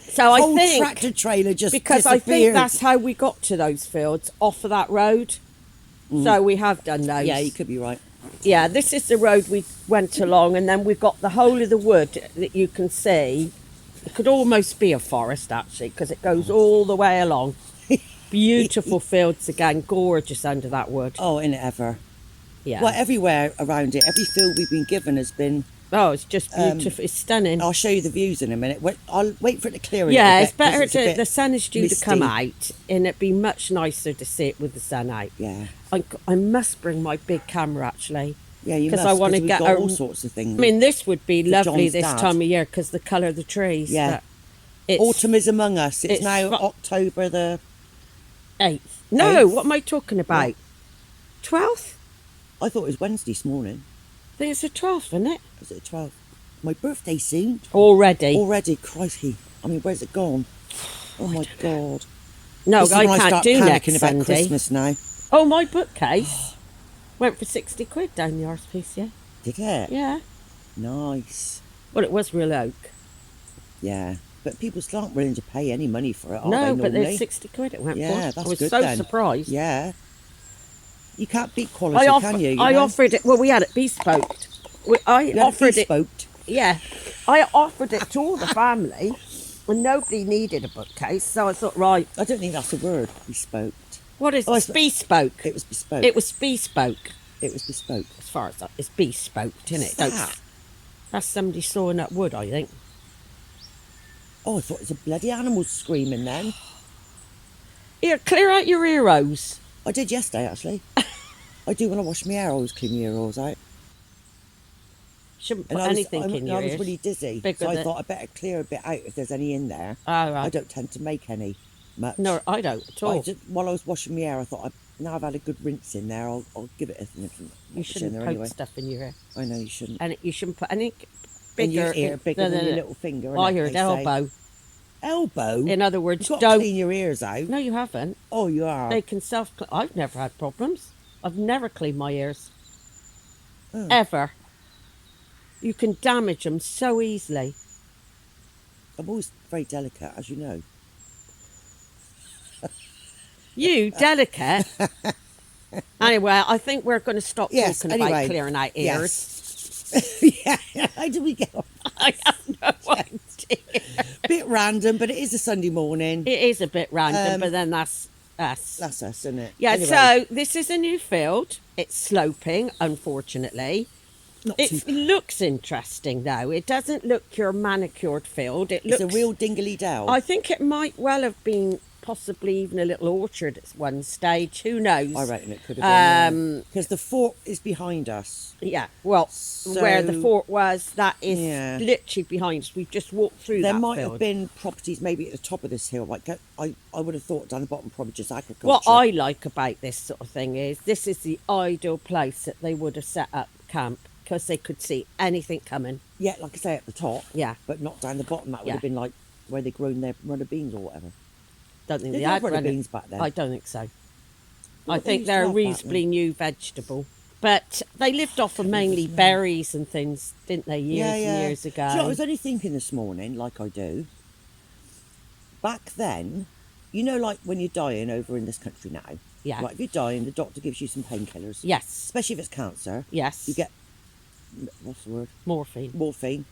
B: So I
A: Whole
B: think
A: tractor trailer just
B: because I think
A: disappeared.
B: that's how we got to those fields off of that road. So we have done those.
A: Yeah, you could be right.
B: Yeah, this is the road we went along, and then we've got the whole of the wood that you can see. It could almost be a forest, actually, because it goes all the way along. Beautiful fields again, gorgeous under that wood.
A: Oh, in it ever.
B: Yeah.
A: Well, everywhere around it, every field we've been given has been...
B: Oh, it's just beautiful. It's stunning.
A: I'll show you the views in a minute. I'll wait for it to clear a
B: Yeah,
A: little
B: it's
A: bit, 'cause
B: better
A: it's a bit
B: the sun is due to come
A: misty.
B: out, and it'd be much nicer to see it with the sun out.
A: Yeah.
B: I must bring my big camera, actually.
A: Yeah, you
B: 'Cause
A: must,
B: I wanna
A: we've
B: get
A: got
B: a-
A: all sorts of things.
B: I mean, this would be
A: For
B: lovely
A: John's
B: this
A: dad.
B: time of year because the colour of the trees.
A: Yeah.
B: but it's
A: Autumn is among us. It's
B: it's
A: now
B: fu-
A: October the...
B: 8th. No,
A: 8th.
B: what am I talking about? 12th?
A: I thought it was Wednesday this morning.
B: I think it's the 12th, isn't it?
A: Was it the 12th? My birthday soon.
B: Already.
A: Already, crikey. I mean, where's it gone? Oh my God.
B: No,
A: This is
B: I
A: when
B: can't
A: start
B: do
A: panicking
B: next
A: about
B: Sunday.
A: Christmas now.
B: Oh, my bookcase went for 60 quid down the arse piece, yeah?
A: Did it?
B: Yeah.
A: Nice.
B: Well, it was real oak.
A: Yeah. But people still aren't willing to pay any money for it, are
B: No,
A: they,
B: but
A: normally?
B: there's 60 quid it went
A: Yeah,
B: for.
A: that's
B: I was
A: good
B: so
A: then.
B: surprised.
A: Yeah. You can't beat quality, can you?
B: I offered it, well, we had it bespoke. I offered it,
A: bespoke.
B: yeah. I offered it to all the family, and nobody needed a bookcase, so I thought, right,
A: I don't think that's a word, bespoke.
B: what is
A: Oh,
B: it? Bespoke.
A: It was bespoke.
B: It was bespoke.
A: It was bespoke.
B: As far as that, it's bespoke, isn't it?
A: What's that?
B: That's somebody sawing up wood, I think.
A: Oh, I thought it was a bloody animal screaming then.
B: Here, clear out your earrows.
A: I did yesterday, actually. I do when I wash my hair, I always clean my ear rolls out.
B: Shouldn't put
A: And
B: anything in your
A: I was
B: ears.
A: really dizzy,
B: Bigger
A: so I
B: than-
A: thought I better clear a bit out if there's any in there.
B: Oh,
A: I
B: right.
A: don't tend to make any much.
B: No, I don't at
A: But I
B: all.
A: just, while I was washing my hair, I thought, now I've had a good rinse in there, I'll give it a
B: You
A: in
B: shouldn't
A: there
B: poke
A: anyway.
B: stuff in your hair.
A: I know you shouldn't.
B: And you shouldn't put any
A: In
B: bigger,
A: your ear, bigger than your little finger.
B: I
A: innit,
B: heard
A: they say.
B: elbow.
A: Elbow?
B: In other words,
A: You've got to
B: don't.
A: clean your ears out.
B: No, you haven't.
A: Oh, you are.
B: They can self. I've never had problems. I've never cleaned my ears.
A: Oh.
B: Ever. You can damage them so easily.
A: I'm always very delicate, as you know.
B: You delicate. Anyway, I think we're going to stop
A: Yes,
B: talking
A: anyway,
B: about clearing out ears.
A: Yes. Yeah, how did we get on?
B: I have no idea.
A: Bit random, but it is a Sunday morning.
B: It is a bit random, but then that's us.
A: That's us, isn't it?
B: Yeah,
A: Anyway,
B: so this is a new field. It's sloping, unfortunately. It looks interesting, though. It doesn't look your manicured field.
A: It's a real dingly dell.
B: I think it might well have been possibly even a little orchard at one stage. Who knows?
A: I reckon it could have been. Because the fort is behind us.
B: Yeah, well, where the fort was, that is literally behind us. We've just walked through
A: there
B: that
A: might
B: field.
A: have been properties maybe at the top of this hill. Like I would have thought down the bottom probably just agriculture.
B: What I like about this sort of thing is this is the ideal place that they would have set up camp because they could see anything coming.
A: Yeah, like I say, at the top.
B: Yeah.
A: But not down the bottom. That would have been like where they'd grown their runner beans or whatever.
B: Don't think
A: Did
B: they had
A: runner beans back then?
B: I don't think so.
A: What
B: I think they're a reasonably new vegetable. But they lived off of mainly berries and things, didn't they, years and years ago?
A: Do you know, I was only thinking this morning, like I do, back then, you know, like when you're dying over in this country now, like if you're dying, the doctor gives you some painkillers.
B: Yes.
A: Especially if it's cancer.
B: Yes.
A: You get, what's the word?
B: Morphine.
A: Morphine.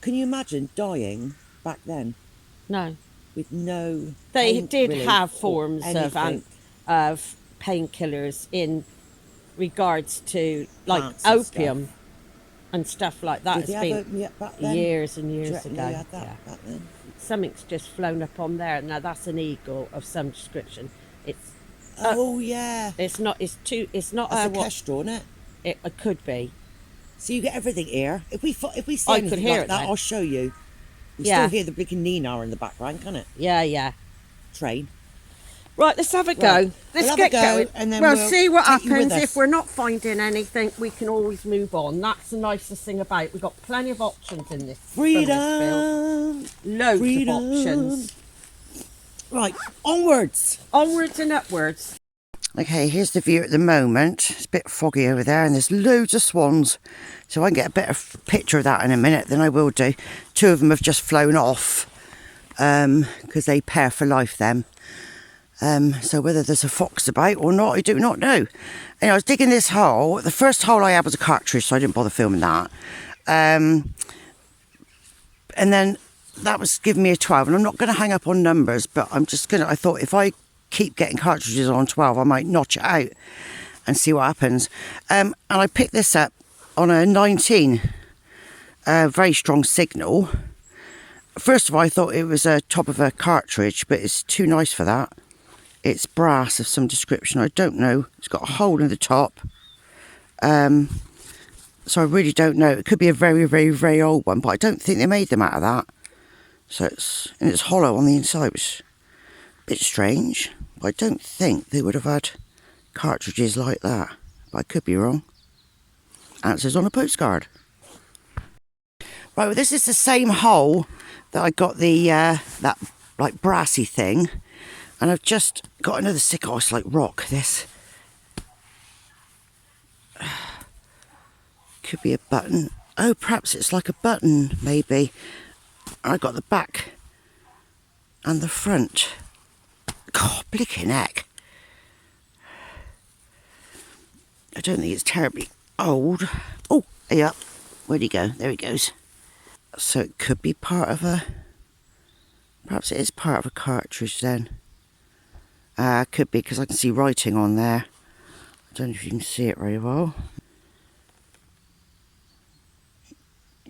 A: Can you imagine dying back then?
B: No.
A: With no
B: They did have forms of painkillers in regards to like
A: plants
B: opium and stuff like that.
A: Did
B: It's been
A: back then?
B: years and years
A: Do you
B: ago.
A: reckon they had that back then?
B: Something's just flown up on there. Now that's an eagle of some description. It's It's not. It's too. It's not.
A: That's a kestrel, isn't it?
B: It could be.
A: So you get everything here. If we see
B: I
A: anything
B: could hear
A: like
B: it
A: that,
B: then.
A: I'll show you. You still hear the blinking Nina in the background, can't it?
B: Yeah, yeah.
A: Train.
B: Right, let's have a go.
A: Right.
B: Let's get going.
A: And then
B: we'll see what
A: take you with
B: happens.
A: us.
B: If we're not finding anything, we can always move on. That's the nicest thing about it. We've got plenty of options in this.
A: Freedom.
B: Loads of options.
A: Right, onwards.
B: Onwards and upwards.
A: Okay, here's the view at the moment. It's a bit foggy over there and there's loads of swans. So I can get a better picture of that in a minute than I will do. Two of them have just flown off because they pair for life, them. So whether there's a fox about or not, I do not know. And I was digging this hole. The first hole I had was a cartridge, so I didn't bother filming that. And then that was giving me a 12. And I'm not going to hang up on numbers, but I thought if I keep getting cartridges on 12, I might notch it out and see what happens. And I picked this up on a 19, very strong signal. First of all, I thought it was a top of a cartridge, but it's too nice for that. It's brass of some description, I don't know. It's got a hole in the top. So I really don't know. It could be a very, very, very old one, but I don't think they made them out of that. So it's hollow on the inside, which is a bit strange. But I don't think they would have had cartridges like that. But I could be wrong. Answers on a postcard. Right, well, this is the same hole that I got the that like brassy thing, and I've just got another sick ice like rock. This could be a button. Oh, perhaps it's like a button, maybe. I got the back and the front. God, blicking heck. I don't think it's terribly old. Oh, yeah. Where'd he go? There he goes. So it could be part of a... Perhaps it is part of a cartridge then. Could be, because I can see writing on there. I don't know if you can see it very well.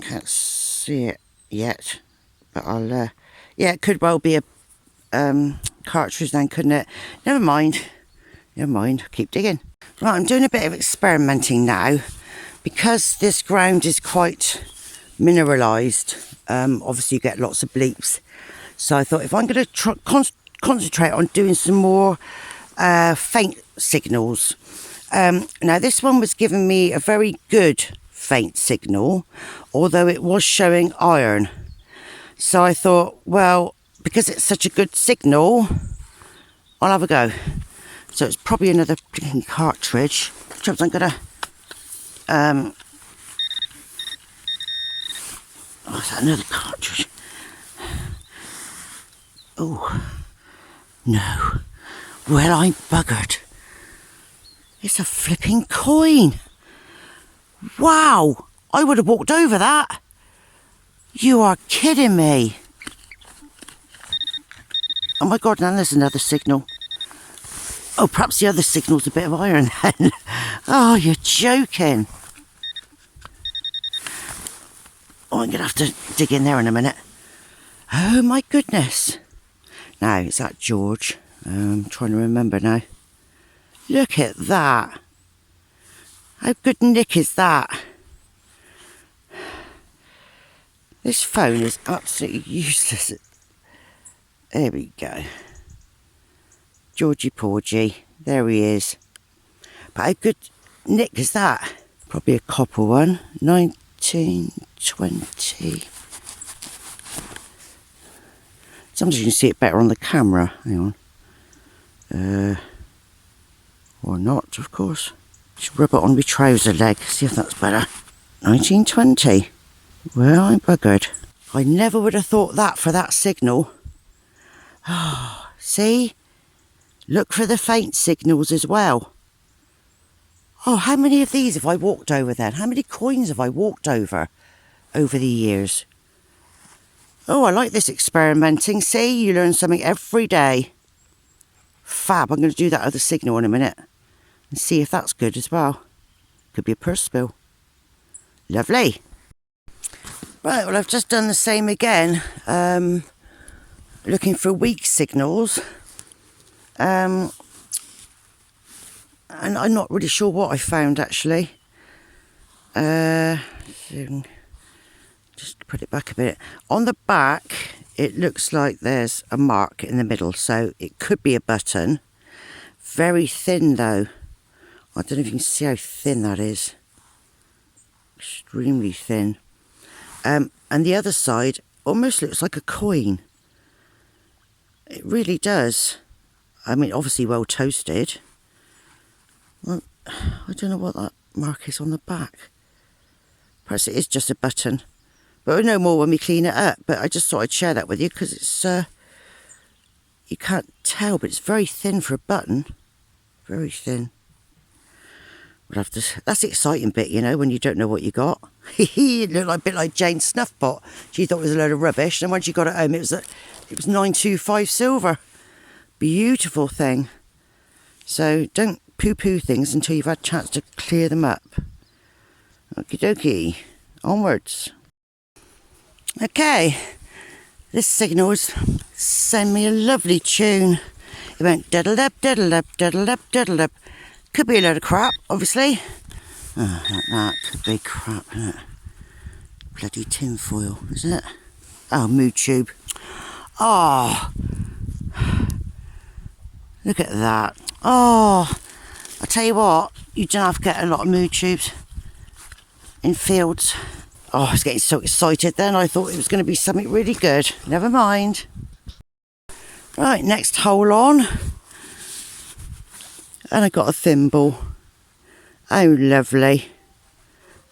A: Can't see it yet. But I'll... yeah, it could well be a cartridge then, couldn't it? Never mind. Never mind. Keep digging. Right, I'm doing a bit of experimenting now. Because this ground is quite mineralised, obviously you get lots of bleeps. So I thought if I'm going to concentrate on doing some more faint signals. Now this one was giving me a very good faint signal, although it was showing iron. So I thought, well, because it's such a good signal, I'll have a go. So it's probably another blinking cartridge. I'm going to... oh, is that another cartridge? Oh, no. Well, I'm buggered. It's a flipping coin. Wow, I would have walked over that. You are kidding me. Oh my God, now there's another signal. Oh, perhaps the other signal's a bit of iron then. Oh, you're joking. Oh, I'm going to have to dig in there in a minute. Oh my goodness. Now, is that George? I'm trying to remember now. Look at that. How good nick is that? This phone is absolutely useless. There we go. Georgie Porgy. There he is. But how good nick is that? Probably a copper one. 1920. Sometimes you can see it better on the camera. Hang on. Or not, of course. Just rub it on my trouser leg. See if that's better. 1920. Well, I'm buggered. I never would have thought that for that signal. Oh, see? Look for the faint signals as well. Oh, how many of these have I walked over then? How many coins have I walked over the years? Oh, I like this experimenting. See, you learn something every day. Fab, I'm going to do that other signal in a minute. And see if that's good as well. Could be a purse spill. Lovely. Right, well I've just done the same again. Looking for weak signals. And I'm not really sure what I found actually. So just put it back a bit. On the back, it looks like there's a mark in the middle, so it could be a button. Very thin though. I don't know if you can see how thin that is. Extremely thin. And the other side almost looks like a coin. It really does. I mean, obviously well toasted. Well, I don't know what that mark is on the back. Perhaps it is just a button. But we'll know more when we clean it up. But I just thought I'd share that with you because it's, you can't tell, but it's very thin for a button. Very thin. We'll have to, that's the exciting bit, you know, when you don't know what you got. It looked like a bit like Jane's snuff pot. She thought it was a load of rubbish. And when she got it home, it was 925 silver. Beautiful thing. So don't poo-poo things until you've had a chance to clear them up. Okie dokie. Onwards. Okay. This signals send me a lovely tune. It went diddle-up, diddle-up, diddle-up, diddle-up. Could be a load of crap, obviously. Oh, like that. Could be crap, isn't it? Bloody tin foil, is it? Oh, Moo Tube. Oh. Look at that. Oh. I tell you what, you don't have to get a lot of Moo Tubes in fields. Oh, I was getting so excited then. I thought it was going to be something really good. Never mind. Right, next hole on. And I got a thimble. Oh, lovely.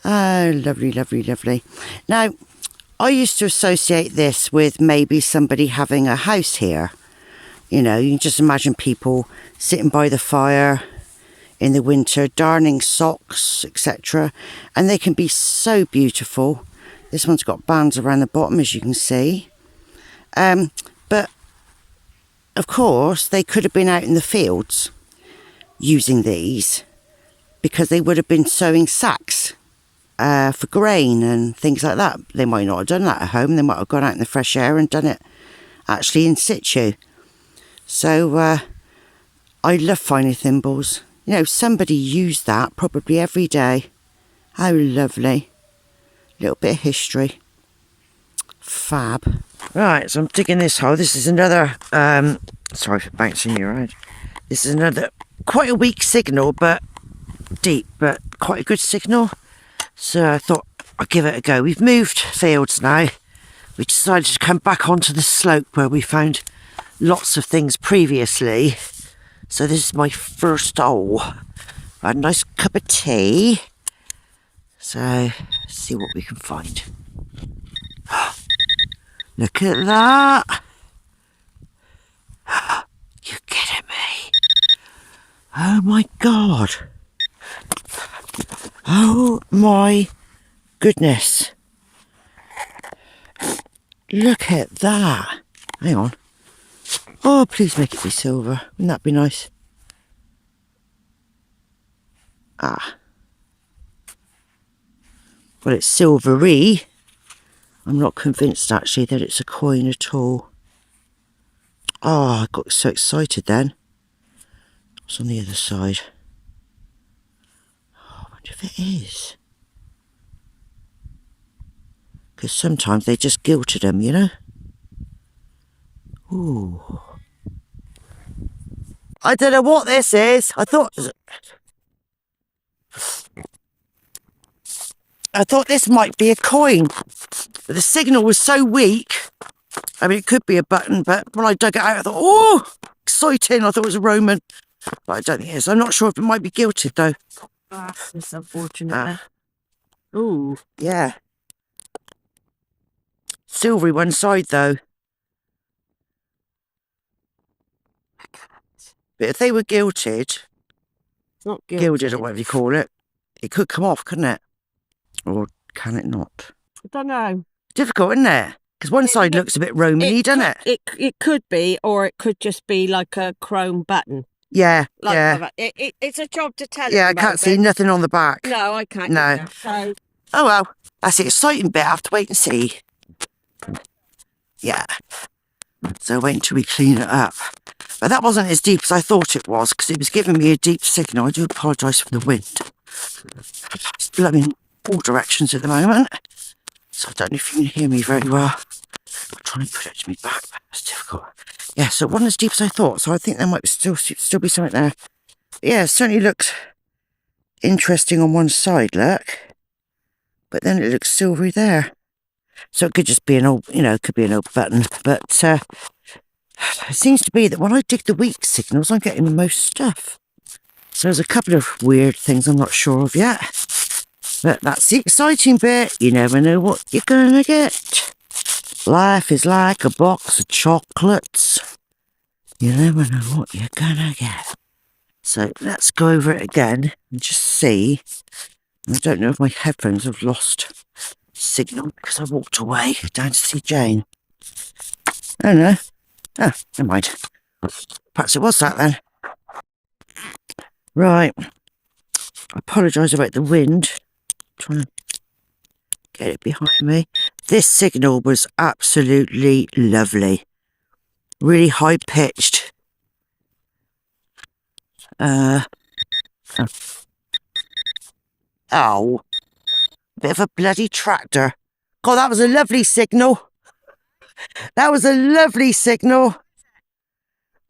A: Oh, lovely, lovely, lovely. Now, I used to associate this with maybe somebody having a house here. You know, you can just imagine people sitting by the fire in the winter, darning socks, etc. And they can be so beautiful. This one's got bands around the bottom, as you can see. But, of course, they could have been out in the fields using these because they would have been sowing sacks for grain and things like that. They might not have done that at home. They might have gone out in the fresh air and done it actually in situ. So I love finding thimbles. You know, somebody used that probably every day. How lovely. A little bit of history. Fab. Right, so I'm digging this hole. This is another, sorry for bouncing you around. This is another, quite a weak signal, but deep, but quite a good signal. So I thought I'd give it a go. We've moved fields now. We decided to come back onto the slope where we found lots of things previously. So this is my first hole. I had a nice cup of tea. So let's see what we can find. Look at that. You're kidding me. Oh my God. Oh my goodness. Look at that. Hang on. Oh, please make it be silver. Wouldn't that be nice? Ah. Well, it's silvery. I'm not convinced actually that it's a coin at all. Oh, I got so excited then. What's on the other side? Oh, I wonder if it is. Because sometimes they just gilted them, you know? Ooh. I don't know what this is. I thought this might be a coin. But the signal was so weak. I mean, it could be a button, but when I dug it out, I thought, oh, exciting. I thought it was a Roman. But I don't think it is. I'm not sure if it might be gilted, though.
B: It's unfortunate. Ooh.
A: Yeah. Silvery one side, though. But if they were gilded,
B: It's not
A: gilded or whatever you call it, it could come off, couldn't it? Or can it not?
B: I don't know.
A: Difficult, isn't it? Because one side looks a bit Roman-y, doesn't it?
B: It could be, or it could just be like a chrome button.
A: Yeah,
B: Like
A: yeah.
B: It's a job to tell.
A: Yeah, I can't see nothing on the back.
B: No, I can't.
A: No.
B: Either, so.
A: Oh well, that's the exciting bit. I have to wait and see. Yeah. So wait until we clean it up. But that wasn't as deep as I thought it was, because it was giving me a deep signal. I do apologise for the wind. It's blowing all directions at the moment. So I don't know if you can hear me very well. I'm trying to put it to me back, but it's difficult. Yeah, so it wasn't as deep as I thought, so I think there might still be something there. But yeah, it certainly looks interesting on one side, look. But then it looks silvery there. So it could just be an old, it could be an old button. But it seems to be that when I dig the weak signals, I'm getting the most stuff. So there's a couple of weird things I'm not sure of yet. But that's the exciting bit. You never know what you're going to get. Life is like a box of chocolates. You never know what you're going to get. So let's go over it again and just see. I don't know if my headphones have lost signal because I walked away down to see Jane. I don't know. Oh, never mind. Perhaps it was that then. Right. I apologise about the wind. Trying to get it behind me. This signal was absolutely lovely. Really high pitched. Oh. Bit of a bloody tractor. God, that was a lovely signal. That was a lovely signal.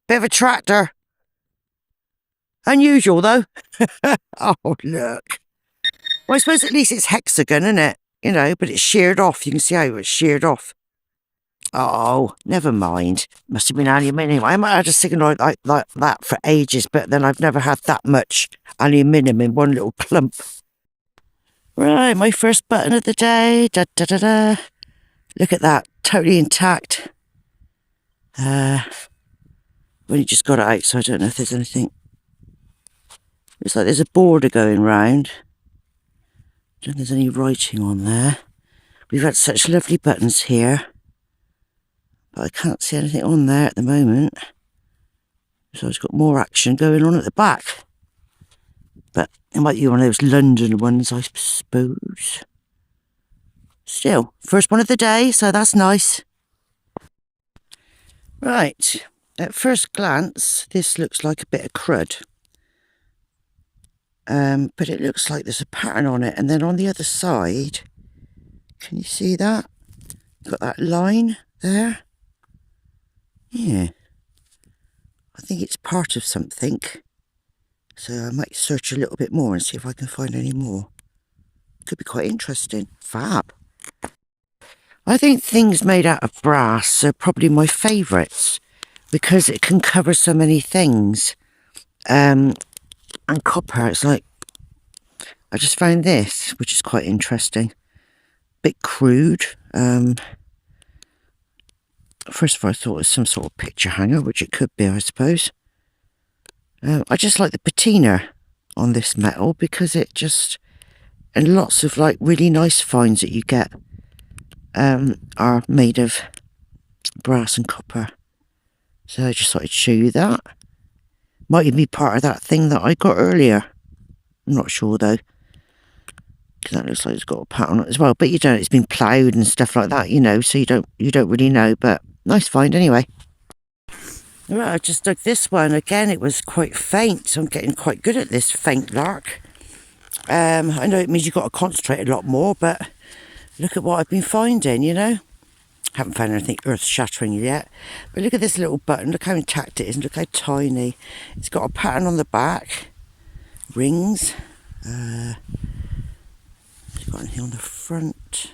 A: Bit of a tractor. Unusual though. Oh, look. Well, I suppose at least it's hexagon, isn't it? But it's sheared off. You can see how it's sheared off. Oh, never mind. Must have been aluminium. I might have had a signal like that for ages, but then I've never had that much aluminium in one little clump. Right, my first button of the day. Da da da da. Look at that, totally intact. When you just got it out, so I don't know if there's anything. Looks like there's a border going round. I don't think there's any writing on there. We've had such lovely buttons here, but I can't see anything on there at the moment. So it's got more action going on at the back. But it might be one of those London ones, I suppose. Still, first one of the day, so that's nice. Right, at first glance, this looks like a bit of crud. But it looks like there's a pattern on it. And then on the other side, can you see that? Got that line there. Yeah. I think it's part of something. So I might search a little bit more and see if I can find any more. Could be quite interesting. Fab. I think things made out of brass are probably my favourites because it can cover so many things. And copper, it's like, I just found this, which is quite interesting. Bit crude. First of all, I thought it was some sort of picture hanger, which it could be, I suppose. I just like the patina on this metal because it just, and lots of like really nice finds that you get are made of brass and copper. So I just thought I'd show you that. Might even be part of that thing that I got earlier. I'm not sure though, because that looks like it's got a pattern on it as well. But you don't, it's been ploughed and stuff like that, you know, so you don't really know. But nice find anyway. Right, I just dug this one again. It was quite faint, so I'm getting quite good at this faint lark. I know it means you've got to concentrate a lot more, but look at what I've been finding, you know. Haven't found anything earth-shattering yet, but look at this little button. Look how intact it is, and look how tiny. It's got a pattern on the back, rings. It's got anything on the front.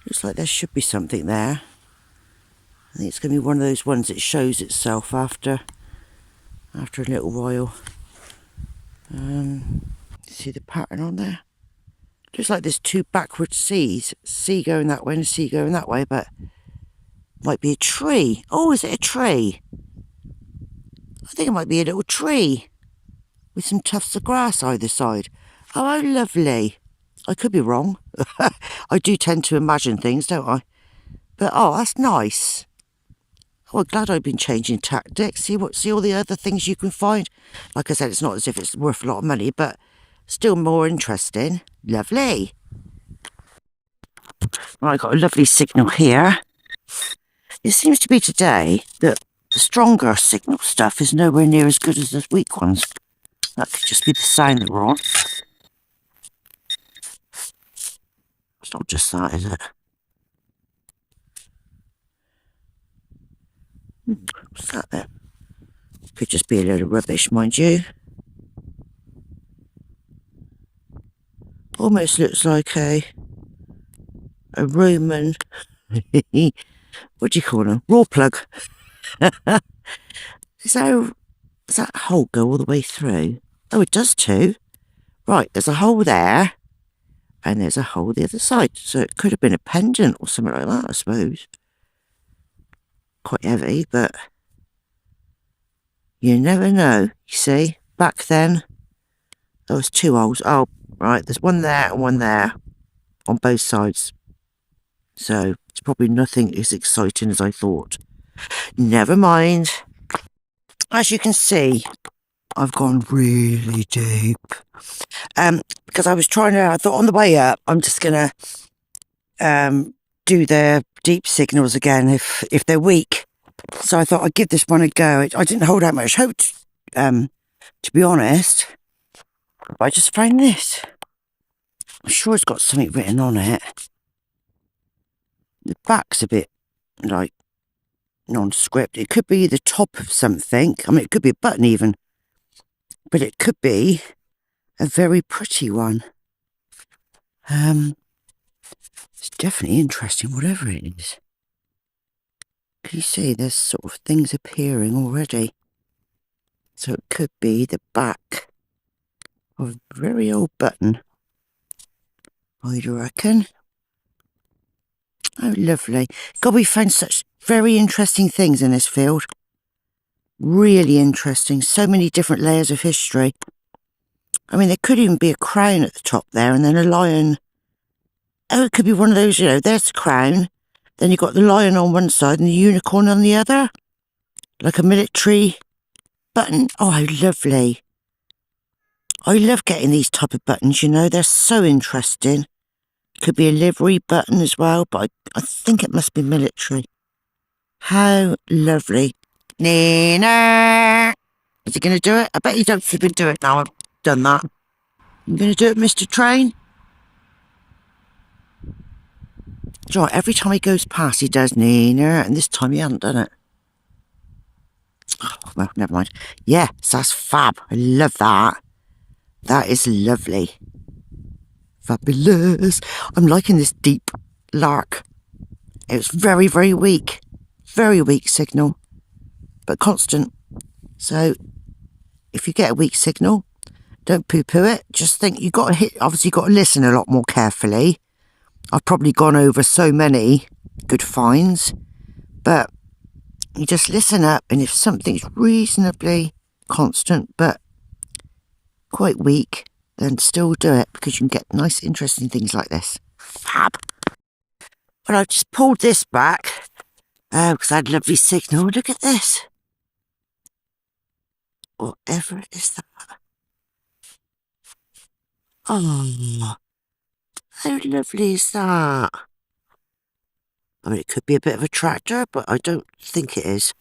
A: Looks like there should be something there. I think it's going to be one of those ones that shows itself after a little while. See the pattern on there? Looks like there's two backward C's. C going that way and a C going that way, but might be a tree. Oh, is it a tree? I think it might be a little tree with some tufts of grass either side. Oh, how lovely. I could be wrong. I do tend to imagine things, don't I? But, oh, that's nice. Oh, I'm glad I've been changing tactics. See all the other things you can find. Like I said, it's not as if it's worth a lot of money, but still more interesting. Lovely. Right, I've got a lovely signal here. It seems to be today that the stronger signal stuff is nowhere near as good as the weak ones. That could just be the sign that we're on. It's not just that, is it? What's that then? Could just be a load of rubbish, mind you. Almost looks like a Roman, what do you call them? Raw plug. So, does that hole go all the way through? Oh, it does too. Right, there's a hole there, and there's a hole the other side. So it could have been a pendant or something like that, I suppose. Quite heavy, but you never know. You see, back then, there was two holes. Oh, right, there's one there and one there on both sides. So it's probably nothing as exciting as I thought. Never mind. As you can see, I've gone really deep. Because I thought on the way up, I'm just going to do the deep signals again if they're weak. So I thought I'd give this one a go. I didn't hold out much hope, to be honest. But I just found this. I'm sure it's got something written on it. The back's a bit, like, nondescript. It could be the top of something. I mean, it could be a button even. But it could be a very pretty one. It's definitely interesting, whatever it is. Can you see there's sort of things appearing already? So it could be the back of a very old button. I'd reckon. Oh, lovely. God, we found such very interesting things in this field. Really interesting. So many different layers of history. I mean, there could even be a crown at the top there and then a lion. Oh, it could be one of those, you know, there's the crown. Then you've got the lion on one side and the unicorn on the other. Like a military button. Oh, how lovely. I love getting these type of buttons, you know. They're so interesting. Could be a livery button as well, but I think it must be military. How lovely. Nina! Is he going to do it? I bet you don't flip and do it now I've done that. You going to do it, Mr. Train? Do you know what? Every time he goes past, he does Nina, and this time he hasn't done it. Oh, well, never mind. Yes, that's fab. I love that. That is lovely. Fabulous. I'm liking this deep lark. It was very, very weak. Very weak signal, but constant. So if you get a weak signal, don't poo-poo it. Just think you've got to hit, obviously you've got to listen a lot more carefully. I've probably gone over so many good finds, but you just listen up, and if something's reasonably constant but quite weak, then still do it, because you can get nice interesting things like this. Fab. Well, I've just pulled this back because I had a lovely signal. Look at this. Whatever is that? Oh, how lovely is that? I mean, it could be a bit of a tractor, but I don't think it is.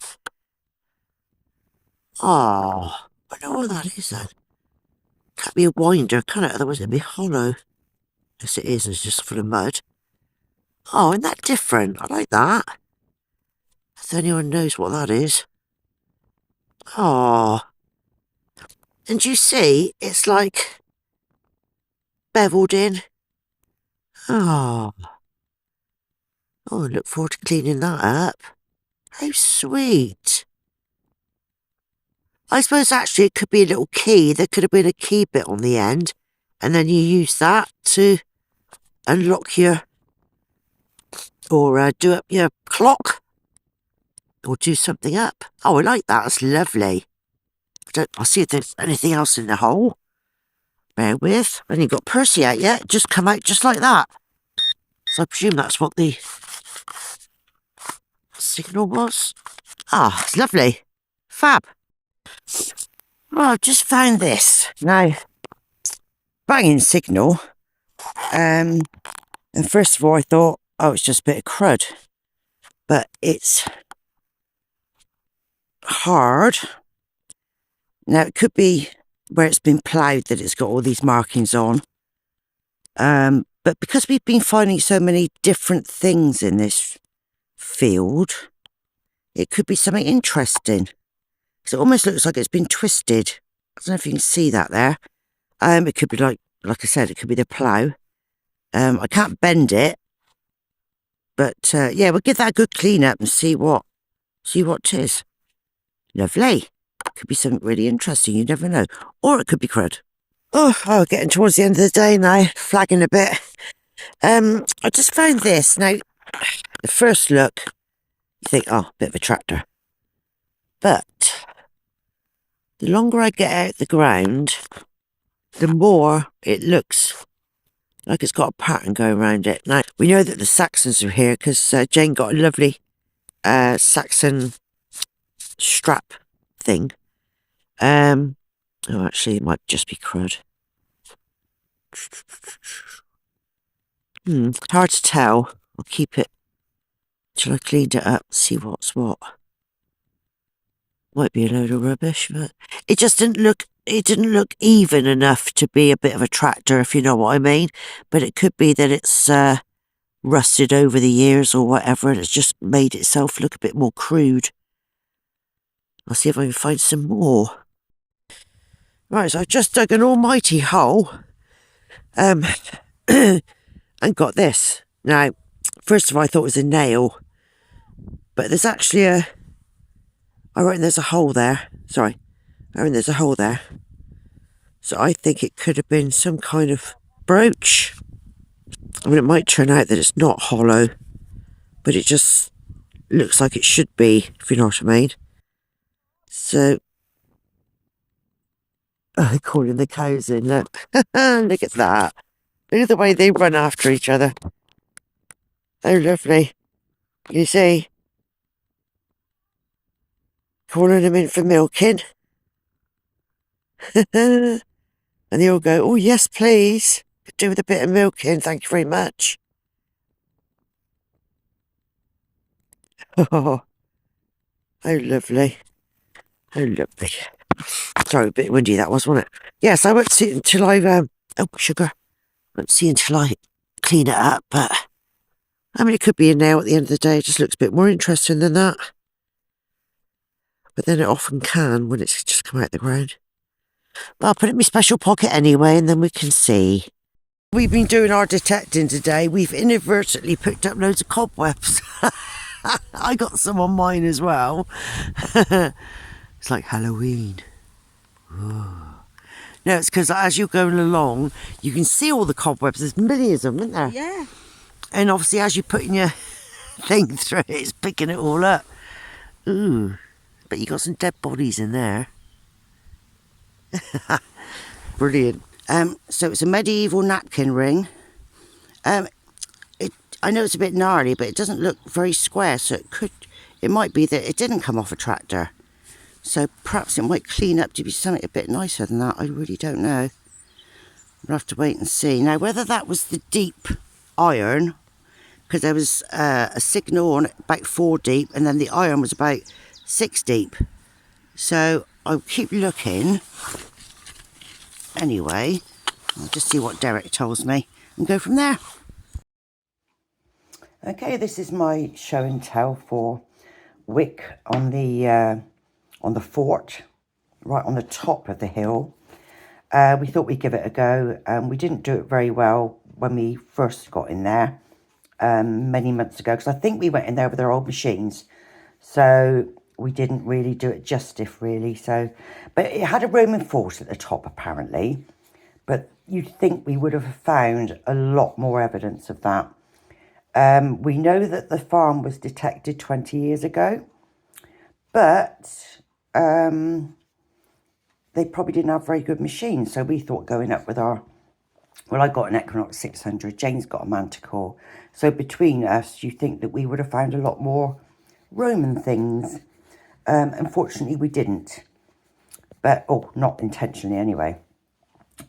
A: Oh, I don't know what that is then. Can't be a winder, can it? Otherwise it'd be hollow. Yes, it is. It's just full of mud. Oh, isn't that different? I like that. If anyone knows what that is. Oh. And you see, it's like beveled in. Oh. Oh, I look forward to cleaning that up. How sweet. I suppose actually it could be a little key. There could have been a key bit on the end. And then you use that to unlock your, or do up your clock. Or do something up. Oh, I like that. That's lovely. I'll see if there's anything else in the hole. Bear with. I haven't got Percy out yet. Just come out just like that. So I presume that's what the signal was. Ah, it's lovely. Fab. Well, I've just found this. Now, banging signal. And first of all, I thought, oh, it's just a bit of crud. But it's hard. Now, it could be where it's been ploughed that it's got all these markings on. But because we've been finding so many different things in this field, it could be something interesting. Because it almost looks like it's been twisted. I don't know if you can see that there. It could be like I said, it could be the plough. I can't bend it. But yeah, we'll give that a good clean up and see what it is. Lovely. Could be something really interesting, you never know. Or it could be crud. Oh, getting towards the end of the day now, flagging a bit. I just found this. Now, the first look, you think, oh, bit of a tractor. But the longer I get out the ground, the more it looks like it's got a pattern going around it. Now, we know that the Saxons are here because Jane got a lovely Saxon strap thing. Oh, actually, it might just be crud. Hard to tell. I'll keep it till I cleaned it up, see what's what. Might be a load of rubbish, but it just didn't look even enough to be a bit of a tractor, if you know what I mean. But it could be that it's rusted over the years or whatever, and it's just made itself look a bit more crude. I'll see if I can find some more. Right, so I've just dug an almighty hole. And got this. Now, first of all, I thought it was a nail. But there's actually I reckon there's a hole there. Sorry. I reckon there's a hole there. So I think it could have been some kind of brooch. I mean, it might turn out that it's not hollow. But it just looks like it should be, if you know what I mean. So, I'm calling the cows in, look. Look at that. Look at the way they run after each other. How lovely. You see? Calling them in for milking. And they all go, oh yes please. Could do with a bit of milking, thank you very much. Oh, how lovely. How lovely. Sorry, a bit windy that was, wasn't it? Yes, I won't see it until I, oh, sugar. Won't see until I clean it up, but I mean, it could be a nail at the end of the day. It just looks a bit more interesting than that. But then it often can when it's just come out the ground. But I'll put it in my special pocket anyway, and then we can see. We've been doing our detecting today. We've inadvertently picked up loads of cobwebs. I got some on mine as well. It's like Halloween. Ooh. No, it's because as you're going along, you can see all the cobwebs. There's millions of them, isn't there?
B: Yeah.
A: And obviously, as you're putting your thing through, it's picking it all up. Ooh, but you got some dead bodies in there. Brilliant. So it's a medieval napkin ring. I know it's a bit gnarly, but it doesn't look very square, so it might be that it didn't come off a tractor. So perhaps it might clean up to be something a bit nicer than that. I really don't know. We'll have to wait and see. Now, whether that was the deep iron, because there was a signal on it about 4 deep, and then the iron was about 6 deep. So I'll keep looking. Anyway, I'll just see what Derek tells me and go from there. Okay, this is my show and tell for Wick on the fort, right on the top of the hill. We thought we'd give it a go. We didn't do it very well when we first got in there many months ago, because I think we went in there with our old machines, so we didn't really do it justice, really. So, but it had a Roman fort at the top, apparently, but you'd think we would have found a lot more evidence of that. We know that the farm was detected 20 years ago, but they probably didn't have very good machines, so we thought going up with our, well, I got an Equinox 600, Jane's got a Manticore, so between us, you think that we would have found a lot more Roman things. Unfortunately, we didn't, but, oh, not intentionally anyway.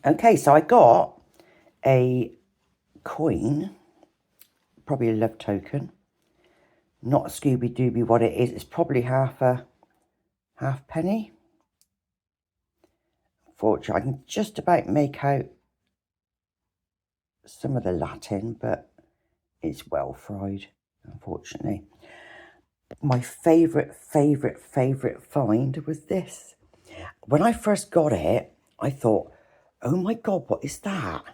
A: Okay, so I got a coin, probably a love token, not a Scooby-Dooby what it is, it's probably half penny. Fortunately, I can just about make out some of the Latin, but it's well fried, unfortunately. My favourite find was this. When I first got it, I thought, oh my God, what is that?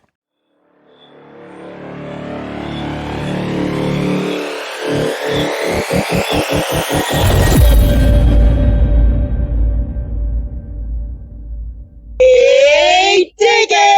A: Digging!